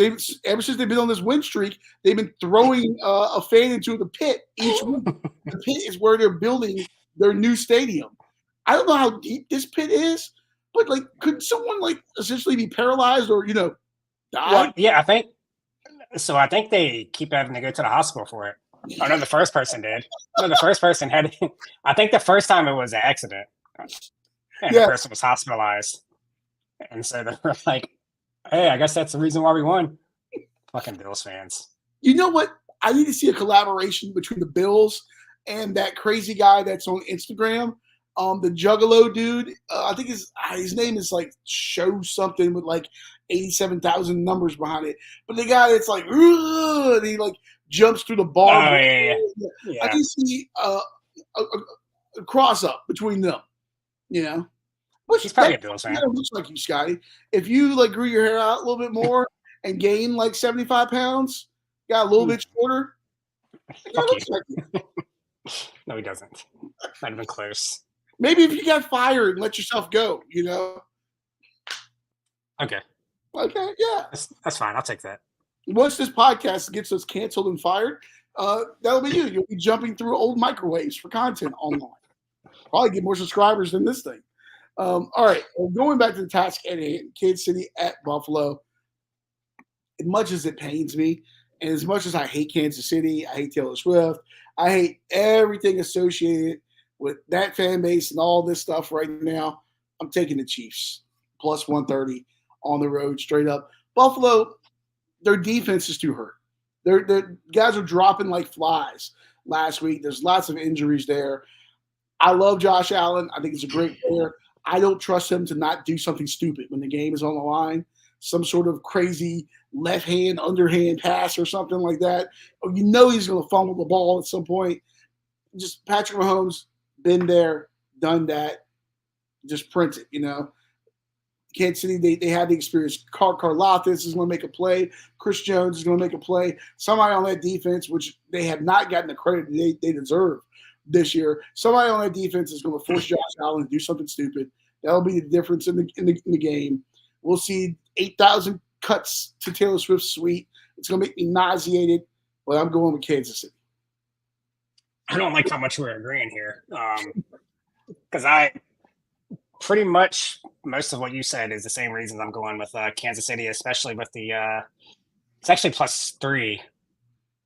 ever since they've been on this win streak. They've been throwing a fan into the pit each week. The pit is where they're building their new stadium. I don't know how deep this pit is, but could someone essentially be paralyzed or die? Well, yeah, I think they keep having to go to the hospital for it. I know the first person did. No, the first person had. I think the first time it was an accident, and the person was hospitalized, and so they were like, "Hey, I guess that's the reason why we won." Fucking Bills fans. You know what? I need to see a collaboration between the Bills and that crazy guy that's on Instagram. The Juggalo dude. I think his name is like Show something with like 87,000 numbers behind it. But the guy that's like, and he like jumps through the bar. Oh, yeah. I can see a cross up between them. You know, which He's probably a Bills fan. Looks like you, Scotty. If you like grew your hair out a little bit more and gained like 75 pounds, got a little bit shorter. Looks like you. No, he doesn't. Not even close. Maybe if you got fired and let yourself go, you know. Okay, yeah. That's fine. I'll take that. Once this podcast gets us canceled and fired, that'll be you. You'll be jumping through old microwaves for content online. Probably get more subscribers than this thing. All right, well, going back to the task at hand, Kansas City at Buffalo. As much as it pains me, and as much as I hate Kansas City, I hate Taylor Swift, I hate everything associated with that fan base and all this stuff right now, I'm taking the Chiefs plus 130 on the road straight up. Buffalo, their defense is too hurt. Their guys are dropping like flies last week. There's lots of injuries there. I love Josh Allen. I think he's a great player. I don't trust him to not do something stupid when the game is on the line. Some sort of crazy left hand, underhand pass or something like that. You know he's going to fumble the ball at some point. Just Patrick Mahomes, been there, done that. Just print it, you know. Kansas City, they had the experience. Karlaftis is going to make a play. Chris Jones is going to make a play. Somebody on that defense, which they have not gotten the credit they deserve this year. Somebody on that defense is going to force Josh Allen to do something stupid. That'll be the difference in the game. We'll see 8,000 cuts to Taylor Swift's suite. It's going to make me nauseated, but I'm going with Kansas City. I don't like how much we're agreeing here, because I pretty much most of what you said is the same reasons I'm going with Kansas City, especially with the it's actually +3.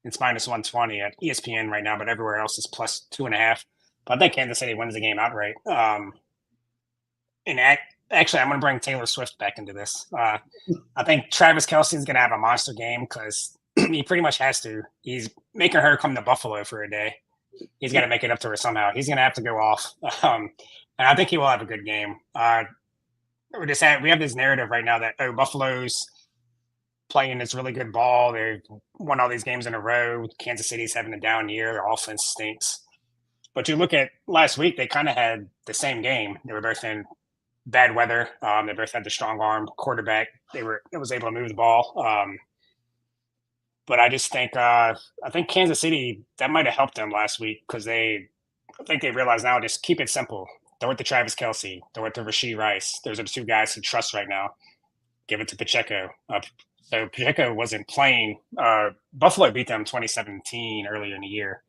It's -120 at ESPN right now, but everywhere else is +2.5. But I think Kansas City wins the game outright. And actually, I'm going to bring Taylor Swift back into this. I think Travis Kelce is going to have a monster game because he pretty much has to. He's making her come to Buffalo for a day. He's got to make it up to her somehow. He's going to have to go off. And I think he will have a good game. We have this narrative right now that, Buffalo's playing this really good ball. They've won all these games in a row. Kansas City's having a down year. Their offense stinks. But you look at last week, they kind of had the same game. They were both in bad weather. They both had the strong arm quarterback. It was able to move the ball. But I just think I think Kansas City, that might have helped them last week because I think they realize now, just keep it simple. Throw it to Travis Kelce. Throw it to Rashee Rice. Those are the two guys to trust right now. Give it to Pacheco. So Pacheco wasn't playing. Buffalo beat them 2017 earlier in the year,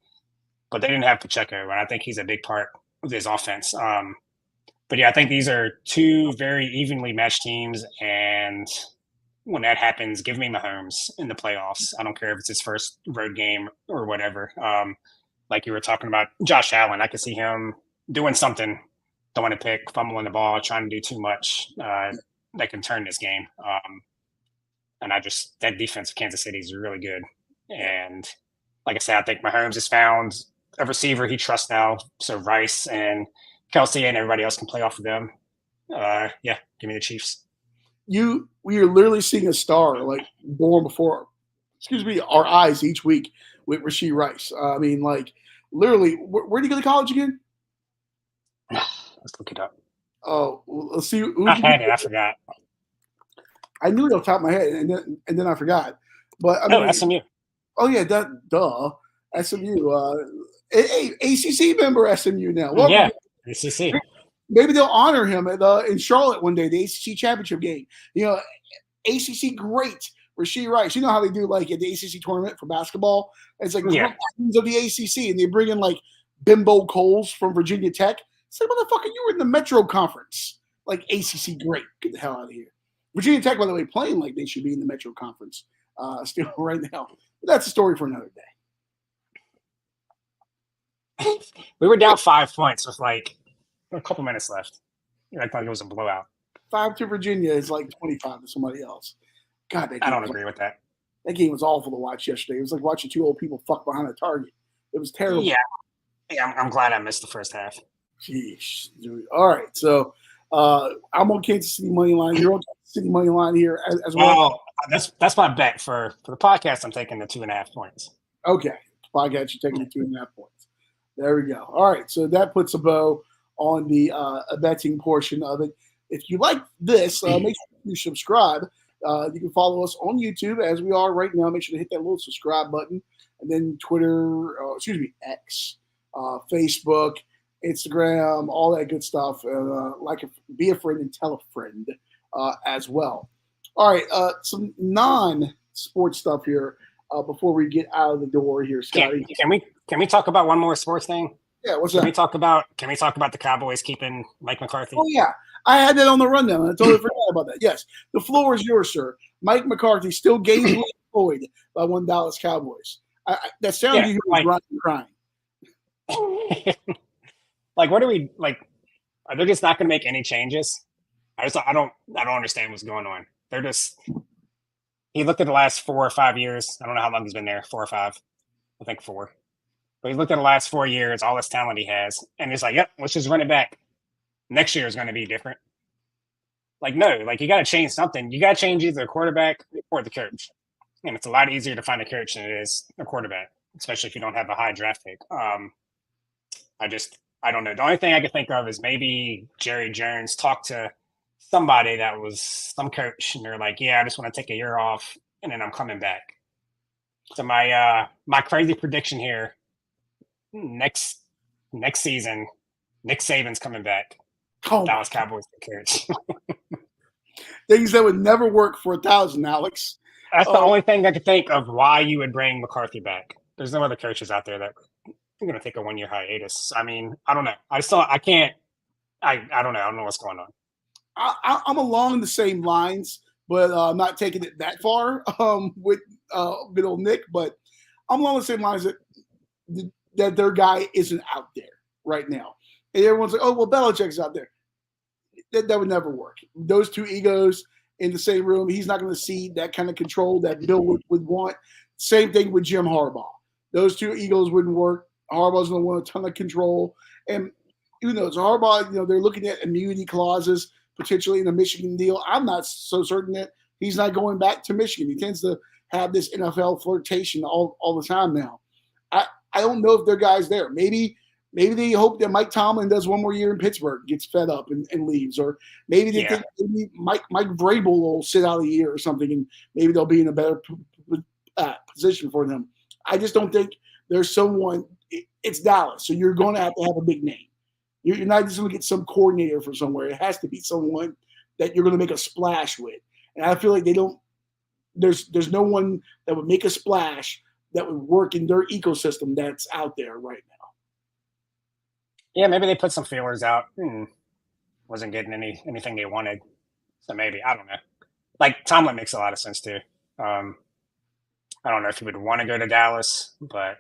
but they didn't have Pacheco, and I think he's a big part of his offense. But yeah, I think these are two very evenly matched teams, and when that happens, give me Mahomes in the playoffs. I don't care if it's his first road game or whatever. Like you were talking about Josh Allen, I could see him doing something, throwing a pick, fumbling the ball, trying to do too much that can turn this game. And that defense of Kansas City is really good. And like I said, I think Mahomes has found a receiver he trusts now. So Rice and Kelce and everybody else can play off of them. Yeah, give me the Chiefs. We are literally seeing a star like born before, our eyes each week with Rashee Rice. I mean, like literally, where did you go to college again? Let's look it up. Oh, let's see. I forgot. I knew it off the top of my head, and then I forgot. But I mean, SMU. Oh yeah, duh. SMU. ACC member SMU now. Welcome. Yeah, ACC. Maybe they'll honor him in Charlotte one day, the ACC championship game. You know, ACC great. Rashee Rice. You know how they do like at the ACC tournament for basketball? It's like teams of the ACC, and they bring in like Bimbo Coles from Virginia Tech. It's like, motherfucker, you were in the Metro Conference. Like ACC great. Get the hell out of here. Virginia Tech, by the way, playing like they should be in the Metro Conference still right now. But that's a story for another day. We were down 5 points with like a couple minutes left. I thought it was a blowout. 5 to Virginia is like 25 to somebody else. God, I don't agree with that. That game was awful to watch yesterday. It was like watching two old people fuck behind a target. It was terrible. Yeah, I'm glad I missed the first half. Jeez, dude. All right, so I'm on Kansas City money line. You're on Kansas City money line here as well. That's my bet for the podcast. I'm taking the 2.5 points. Okay, podcast, you're taking the 2.5 points. There we go. All right, so that puts a bow on the betting portion of it. If you like this, make sure you subscribe. You can follow us on YouTube as we are right now. Make sure to hit that little subscribe button, and then Twitter, X, Facebook, Instagram, all that good stuff. Be a friend and tell a friend as well. All right, some non-sports stuff here before we get out of the door here, Scotty. Can we talk about one more sports thing? Yeah, what's that? Can we talk about the Cowboys keeping Mike McCarthy? Oh yeah, I had that on the rundown. I totally forgot about that. Yes, the floor is yours, sir. Mike McCarthy still gainfully employed by one Dallas Cowboys. That sounded you was crying. Like, what are we like? Are they just not going to make any changes? I don't understand what's going on. They're just. He looked at the last 4 or 5 years. I don't know how long he's been there. 4 or 5, I think 4. But he looked at the last 4 years, all this talent he has, and he's like, "Yep, let's just run it back. Next year is going to be different." Like, no, like you got to change something. You got to change either the quarterback or the coach. And it's a lot easier to find a coach than it is a quarterback, especially if you don't have a high draft pick. I don't know. The only thing I could think of is maybe Jerry Jones talked to somebody that was some coach, and they're like, "Yeah, I just want to take a year off, and then I'm coming back." So my crazy prediction here: next season, Nick Saban's coming back. Oh, Dallas Cowboys coach. Things that would never work for 1,000, Alex. That's the only thing I could think of why you would bring McCarthy back. There's no other coaches out there that are going to take a 1-year hiatus. I mean, I don't know. I can't. I don't know. I don't know what's going on. I'm along the same lines, but I'm not taking it that far with good old Nick. But I'm along the same lines that their guy isn't out there right now. And everyone's like, "Oh, well, Belichick's out there." That would never work. Those two egos in the same room, he's not going to see that kind of control that Bill would want. Same thing with Jim Harbaugh. Those two egos wouldn't work. Harbaugh's going to want a ton of control. And even though it's Harbaugh, they're looking at immunity clauses potentially in the Michigan deal. I'm not so certain that he's not going back to Michigan. He tends to have this NFL flirtation all the time now. I don't know if their guy's there. Maybe they hope that Mike Tomlin does one more year in Pittsburgh, gets fed up and leaves. Or maybe they think maybe Mike Vrabel will sit out a year or something, and maybe they'll be in a better position for them. I just don't think there's someone – it's Dallas, so you're going to have a big name. You're not just going to get some coordinator from somewhere. It has to be someone that you're going to make a splash with. And I feel like they don't – there's no one that would make a splash that would work in their ecosystem that's out there right now. Yeah, maybe they put some feelers out. Wasn't getting anything they wanted. So maybe, I don't know. Like, Tomlin makes a lot of sense too. I don't know if he would want to go to Dallas, but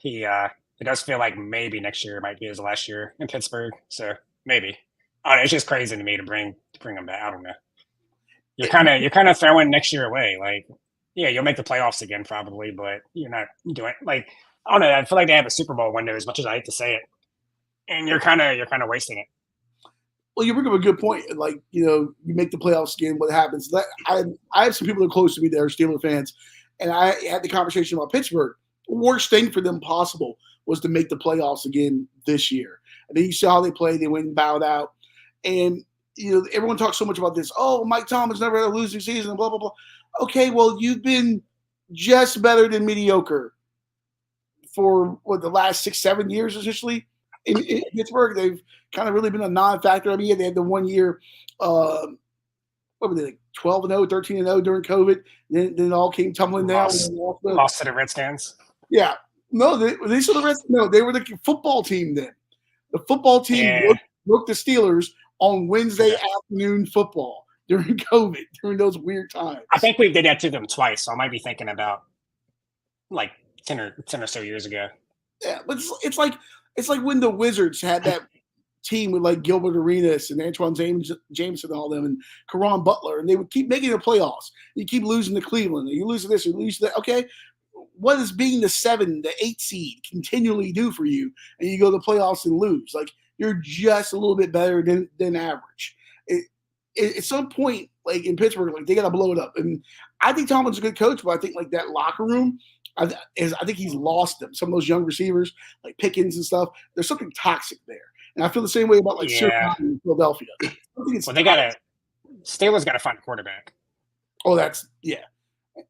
it does feel like maybe next year might be his last year in Pittsburgh. So maybe. I don't know, it's just crazy to me to bring him back. I don't know. You're kind of throwing next year away. Like, yeah, you'll make the playoffs again probably, but you're not doing like I don't know. I feel like they have a Super Bowl window as much as I hate to say it. And you're kind of wasting it. Well, you bring up a good point. Like, you make the playoffs again. What happens? I have some people that are close to me that are Steeler fans, and I had the conversation about Pittsburgh. The worst thing for them possible was to make the playoffs again this year. And then you saw how they played. They went and bowed out. And, everyone talks so much about this. Oh, Mike Tomlin's never had a losing season, blah, blah, blah. Okay, well, you've been just better than mediocre for, the last 6-7 years, essentially. In Pittsburgh, they've kind of really been a non-factor. I mean, they had the 1 year, what were they, like 12-0, 13-0 during COVID. Then it all came tumbling down. Lost to the Redskins. Yeah. No, they saw the Redskins. No, they were the football team then. The football team looked the Steelers on Wednesday afternoon football during COVID, during those weird times. I think we did that to them twice, so I might be thinking about like 10 or so years ago. Yeah, but it's like when the Wizards had team with like Gilbert Arenas and Antoine Jameson and all them and Caron Butler, and they would keep making the playoffs. You keep losing to Cleveland, and you lose to this, you lose to that. Okay, what does being the 7, the 8 seed continually do for you? And you go to the playoffs and lose. Like you're just a little bit better than average. At some point, like in Pittsburgh, like they got to blow it up. And I think Tomlin's a good coach, but I think like that locker room, I think he's lost them. Some of those young receivers, like Pickens and stuff, there's something toxic there. And I feel the same way about like Sirianni in Philadelphia. Well, Steelers got to find a quarterback. Oh, yeah.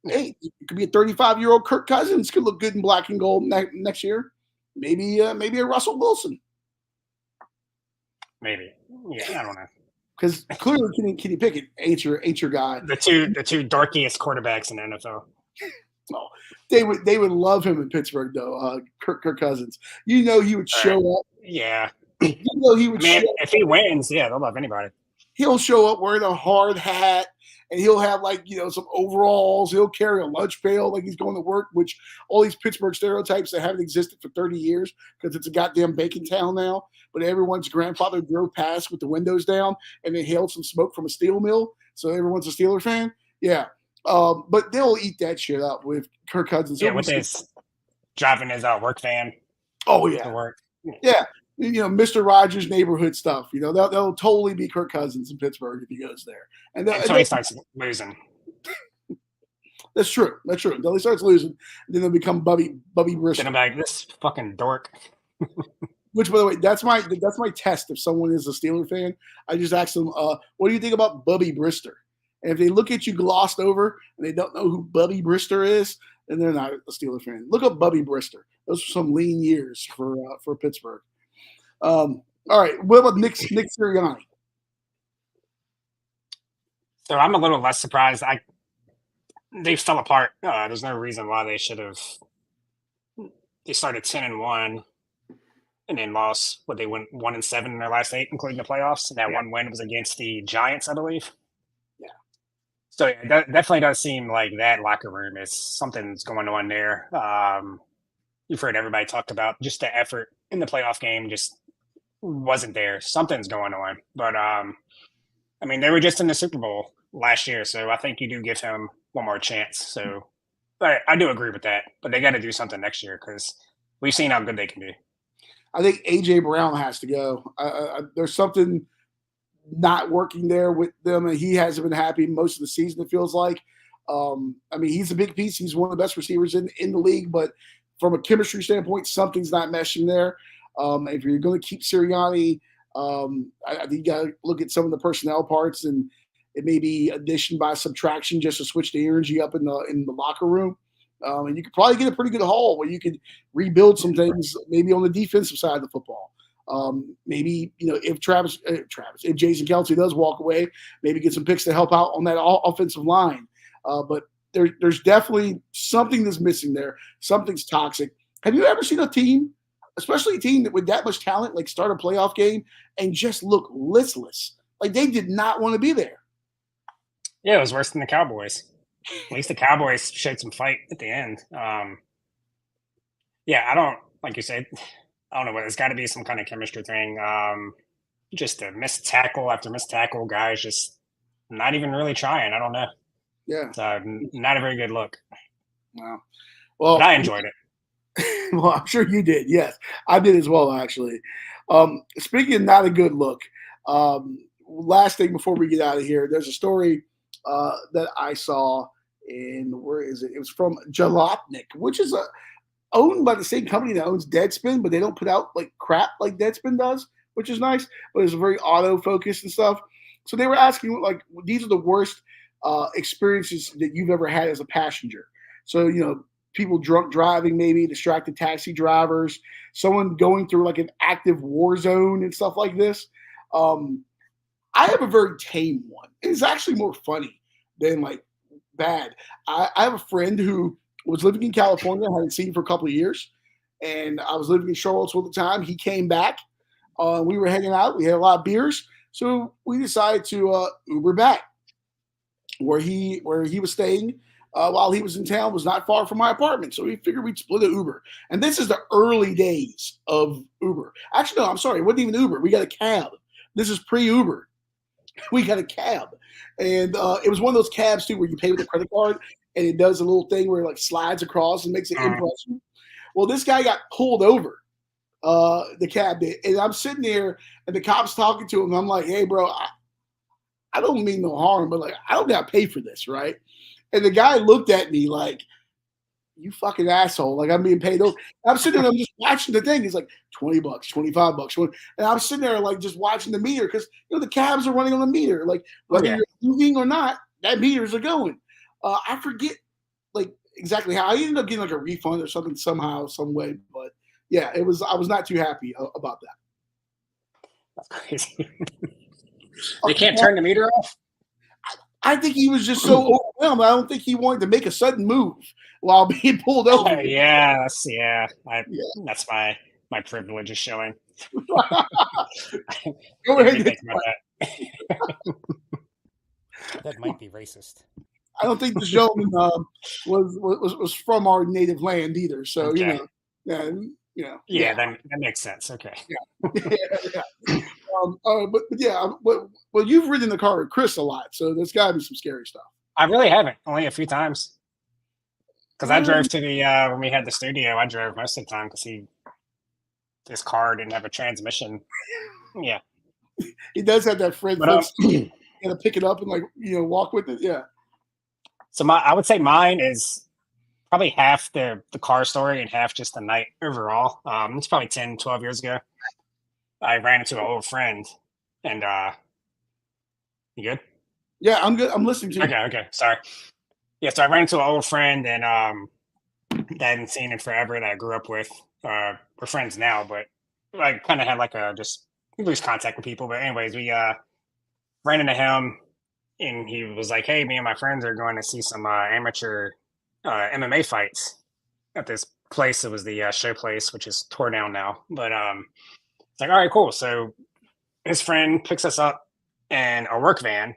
Hey, it could be a 35-year-old Kirk Cousins could look good in black and gold next year. Maybe a Russell Wilson. Maybe. Yeah, I don't know. Because clearly Kenny Pickett ain't your guy. The two dorkiest quarterbacks in the NFL. No, they would love him in Pittsburgh though. Kirk Cousins. You know he would show up. Yeah. You know he would. If he wins, yeah, they'll love anybody. He'll show up wearing a hard hat, and he'll have like some overalls. He'll carry a lunch pail like he's going to work. Which all these Pittsburgh stereotypes that haven't existed for 30 years because it's a goddamn bacon town now. But everyone's grandfather drove past with the windows down and inhaled some smoke from a steel mill, so everyone's a Steeler fan. Yeah. But they'll eat that shit up with Kirk Cousins. Yeah, with his driving his work van. Oh yeah, to work. Yeah, Mr. Rogers' neighborhood stuff. They'll totally be Kirk Cousins in Pittsburgh if he goes there. Until he starts losing. That's true. Until he starts losing, then they'll become Bubby Brister. Then I'm like, this fucking dork. Which, by the way, that's my test. If someone is a Steeler fan, I just ask them, "What do you think about Bubby Brister?" And if they look at you glossed over and they don't know who Bubby Brister is, then they're not a Steeler fan. Look up Bubby Brister. Those are some lean years for Pittsburgh. All right, what about Nick Sirianni? So I'm a little less surprised. They fell apart. There's no reason why they should have. They started 10-1, and then lost. They went 1-7 in their last 8, including the playoffs. And that one win was against the Giants, I believe. So that definitely does seem like that locker room is something's going on there. You've heard everybody talk about just the effort in the playoff game just wasn't there. Something's going on. But, they were just in the Super Bowl last year, so I think you do give him one more chance. So I do agree with that. But they got to do something next year because we've seen how good they can be. I think A.J. Brown has to go. There's something – not working there with them, and he hasn't been happy most of the season, it feels like. He's a big piece. He's one of the best receivers in the league, but from a chemistry standpoint, something's not meshing there. If you're going to keep Sirianni, I think you got to look at some of the personnel parts, and it may be addition by subtraction just to switch the energy up in the locker room. And you could probably get a pretty good haul where you could rebuild some things, maybe on the defensive side of the football. Maybe, if if Jason Kelce does walk away, maybe get some picks to help out on that offensive line. But there's definitely something that's missing there. Something's toxic. Have you ever seen a team, especially a team that with that much talent, like start a playoff game and just look listless? Like they did not want to be there. Yeah, it was worse than the Cowboys. At least the Cowboys showed some fight at the end. I don't, like you said, I don't know, but it's got to be some kind of chemistry thing. Just a missed tackle after missed tackle, guys just not even really trying. I don't know. Yeah. So not a very good look. Wow. Well, but I enjoyed it. Well, I'm sure you did. Yes, I did as well, actually. Speaking of not a good look, last thing before we get out of here, there's a story that I saw where is it? It was from Jalopnik, which is owned by the same company that owns Deadspin, but they don't put out like crap like Deadspin does, which is nice. But it's very auto-focused and stuff. So they were asking, like, these are the worst experiences that you've ever had as a passenger. So, people drunk driving, maybe distracted taxi drivers, someone going through like an active war zone and stuff like this. I have a very tame one. It's actually more funny than like bad. I have a friend who was living in California, I hadn't seen him for a couple of years, and I was living in Charlottesville at the time. He came back. We were hanging out. We had a lot of beers, so we decided to Uber back where he was staying. while he was in town was not far from my apartment. So we figured we'd split an Uber. And this is the early days of Uber. Actually, no, I'm sorry. It wasn't even Uber. We got a cab. This is pre-Uber. We got a cab. And it was one of those cabs, too, where you pay with a credit card and it does a little thing where it like slides across and makes an impression. Well, this guy got pulled over, the cab did. And I'm sitting there and the cop's talking to him. I'm like, hey, bro, I don't mean no harm, but like, I don't got to pay for this, right? And the guy looked at me like, you fucking asshole. Like, I'm being paid. I'm sitting there, I'm just watching the thing. He's like, $20, $25. And I'm sitting there, like, just watching the meter because, the cabs are running on the meter. Like, whether you're moving or not, that meters are going. I forget, like, exactly how. I ended up getting, like, a refund or something somehow, some way. But, yeah, I was not too happy about that. That's crazy. They can't turn the meter off? I think he was just so overwhelmed. I don't think he wanted to make a sudden move while being pulled over. That's my privilege is showing. Go ahead. That might be racist. I don't think this gentleman was from our native land either. So okay. That makes sense. Okay. Yeah. But you've ridden the car with Chris a lot, so there's got to be some scary stuff. I really haven't, only a few times. Because I drove to the when we had the studio, I drove most of the time because his car didn't have a transmission. Yeah, he does have that Fred. You got to pick it up and walk with it. Yeah. So I would say mine is probably half the car story and half just the night overall. It's probably 10, 12 years ago. I ran into an old friend, and you good? Yeah, I'm good. I'm listening to you. Okay. Sorry. Yeah, so I ran into an old friend, and I hadn't seen in forever that I grew up with. We're friends now, but I kind of had like just lose contact with people. But anyways, we ran into him, and he was like, "Hey, me and my friends are going to see some amateur MMA fights at this place." It was the show place, which is tore down now. But it's like, all right, cool. So his friend picks us up in a work van.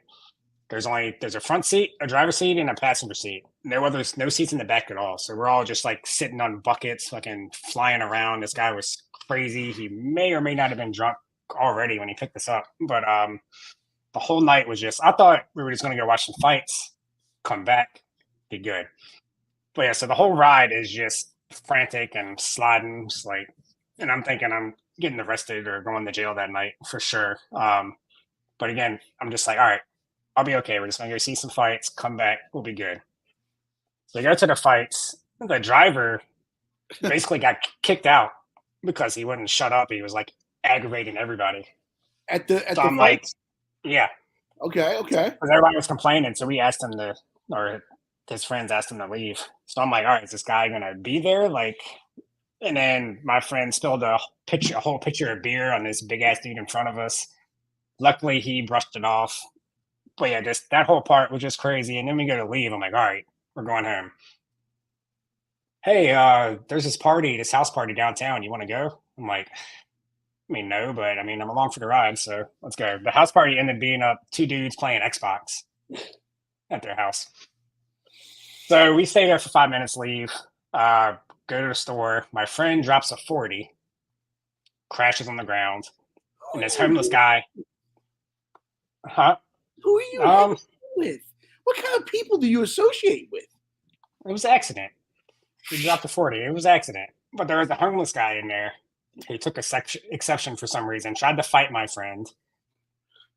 There's a front seat, a driver's seat, and a passenger seat. There's no seats in the back at all. So we're all just like sitting on buckets, fucking flying around. This guy was crazy. He may or may not have been drunk already when he picked us up. But the whole night was I thought we were just going to go watch some fights, come back, be good. But yeah, so the whole ride is just frantic and sliding, and I'm thinking I'm getting arrested or going to jail that night for sure. But again, I'm just like, all right, I'll be okay. We're just going to go see some fights, come back, we'll be good. So we go to the fights. The driver basically got kicked out because he wouldn't shut up. He was like aggravating everybody. At the I'm like, yeah. Okay. Because everybody was complaining. So we asked him or his friends asked him to leave. So I'm like, all right, is this guy going to be there? And then my friend spilled a whole pitcher of beer on this big ass dude in front of us. Luckily, he brushed it off. But yeah, that whole part was just crazy. And then we go to leave. I'm like, all right, we're going home. Hey, there's this house party downtown. You want to go? I'm like, I mean, no, but I mean, I'm along for the ride, so let's go. The house party ended up being two dudes playing Xbox at their house. So we stay there for 5 minutes, leave, go to the store. My friend drops a 40, crashes on the ground, and this homeless guy. Huh? Who are you with? What kind of people do you associate with? It was an accident. He dropped a 40. It was an accident. But there was a homeless guy in there. He took exception for some reason, tried to fight my friend.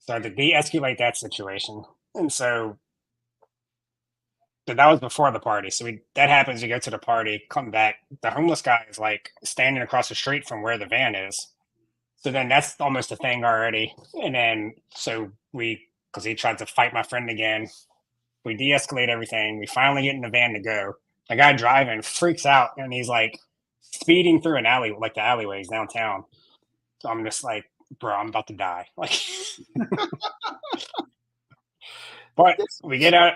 So to de-escalate that situation. And so that was before the party. So that happens, you go to the party, come back. The homeless guy is like standing across the street from where the van is. So then that's almost a thing already. And then because he tried to fight my friend again, we de-escalate everything. We finally get in the van to go. The guy driving freaks out and he's like speeding through an alley, like the alleyways downtown. So I'm just like, bro, I'm about to die. But we get out.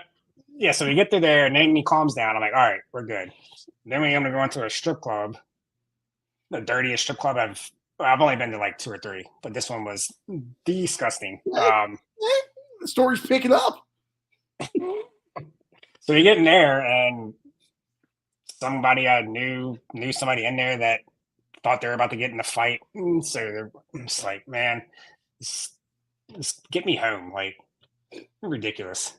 Yeah, so we get through there and then he calms down. I'm like, all right, we're good. Then we're going to go into a strip club, the dirtiest strip club I've only been to like 2 or 3, but this one was disgusting. The story's picking up. So you get in there, and somebody I knew somebody in there that thought they were about to get in a fight. So I'm just like, man, just get me home. Like, ridiculous.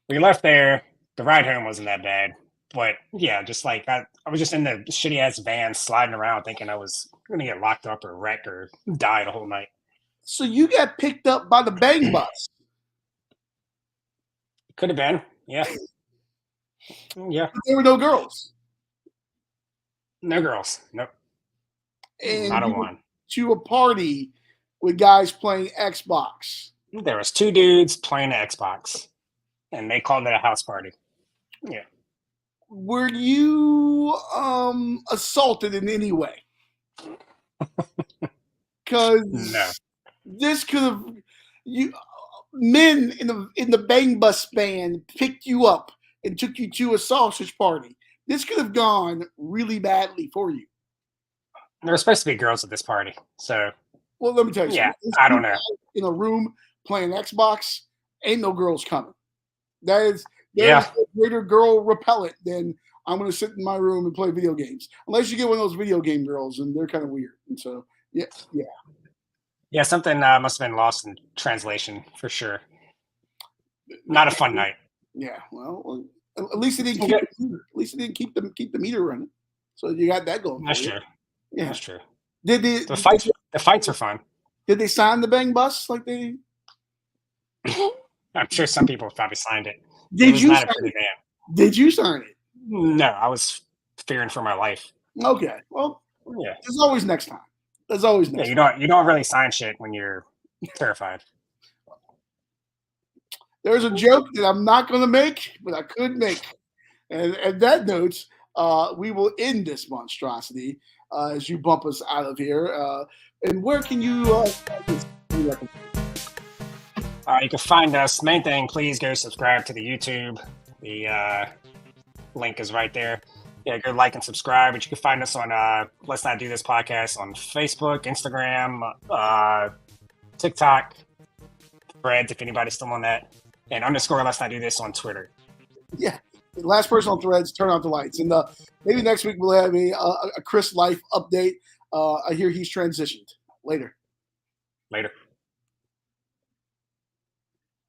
We left there. The ride home wasn't that bad. But yeah, just like I was just in the shitty ass van sliding around thinking I was going to get locked up or wrecked or die the whole night. So you got picked up by the bang bus. Could have been. Yeah. Yeah. But there were no girls. No girls. Nope. And Not a you one. went to a party with guys playing Xbox. There was 2 dudes playing the Xbox, and they called it a house party. Yeah. Were you assaulted in any way? Because No. this could have men in the bang bus band picked you up and took you to a sausage party. This could have gone really badly for you. There were supposed to be girls at this party, so Well, let me tell you yeah, something. I don't know. In a room playing Xbox, ain't no girls coming. There's Yeah. a greater girl repellent than I'm going to sit in my room and play video games. Unless you get one of those video game girls, and they're kind of weird. And so, Yeah, something must have been lost in translation for sure. Not a fun night. Yeah, well, at least it didn't keep the meter. At least it didn't keep the meter running. So you got that going. That's true. Yeah, That's true. Did they, The fights are fun. Did they sign the bang bus like they? I'm sure some people probably signed it. Did you not sign a pretty it? man. Did you sign it? No, I was fearing for my life. Okay, well, Yeah. there's always next time. There's always next. Yeah, you don't really sign shit when you're terrified. There's a joke that I'm not going to make, but I could make. And at that note, we will end this monstrosity as you bump us out of here. And where can you? You can find us. Main thing, please go subscribe to the YouTube. The link is right there. Yeah, go like and subscribe. But you can find us on Let's Not Do This podcast on Facebook, Instagram, TikTok, Threads, if anybody's still on that, and _ Let's Not Do This on Twitter. Yeah, the last person on Threads, turn out the lights. And maybe next week we'll have a Chris Life update. I hear he's transitioned. Later.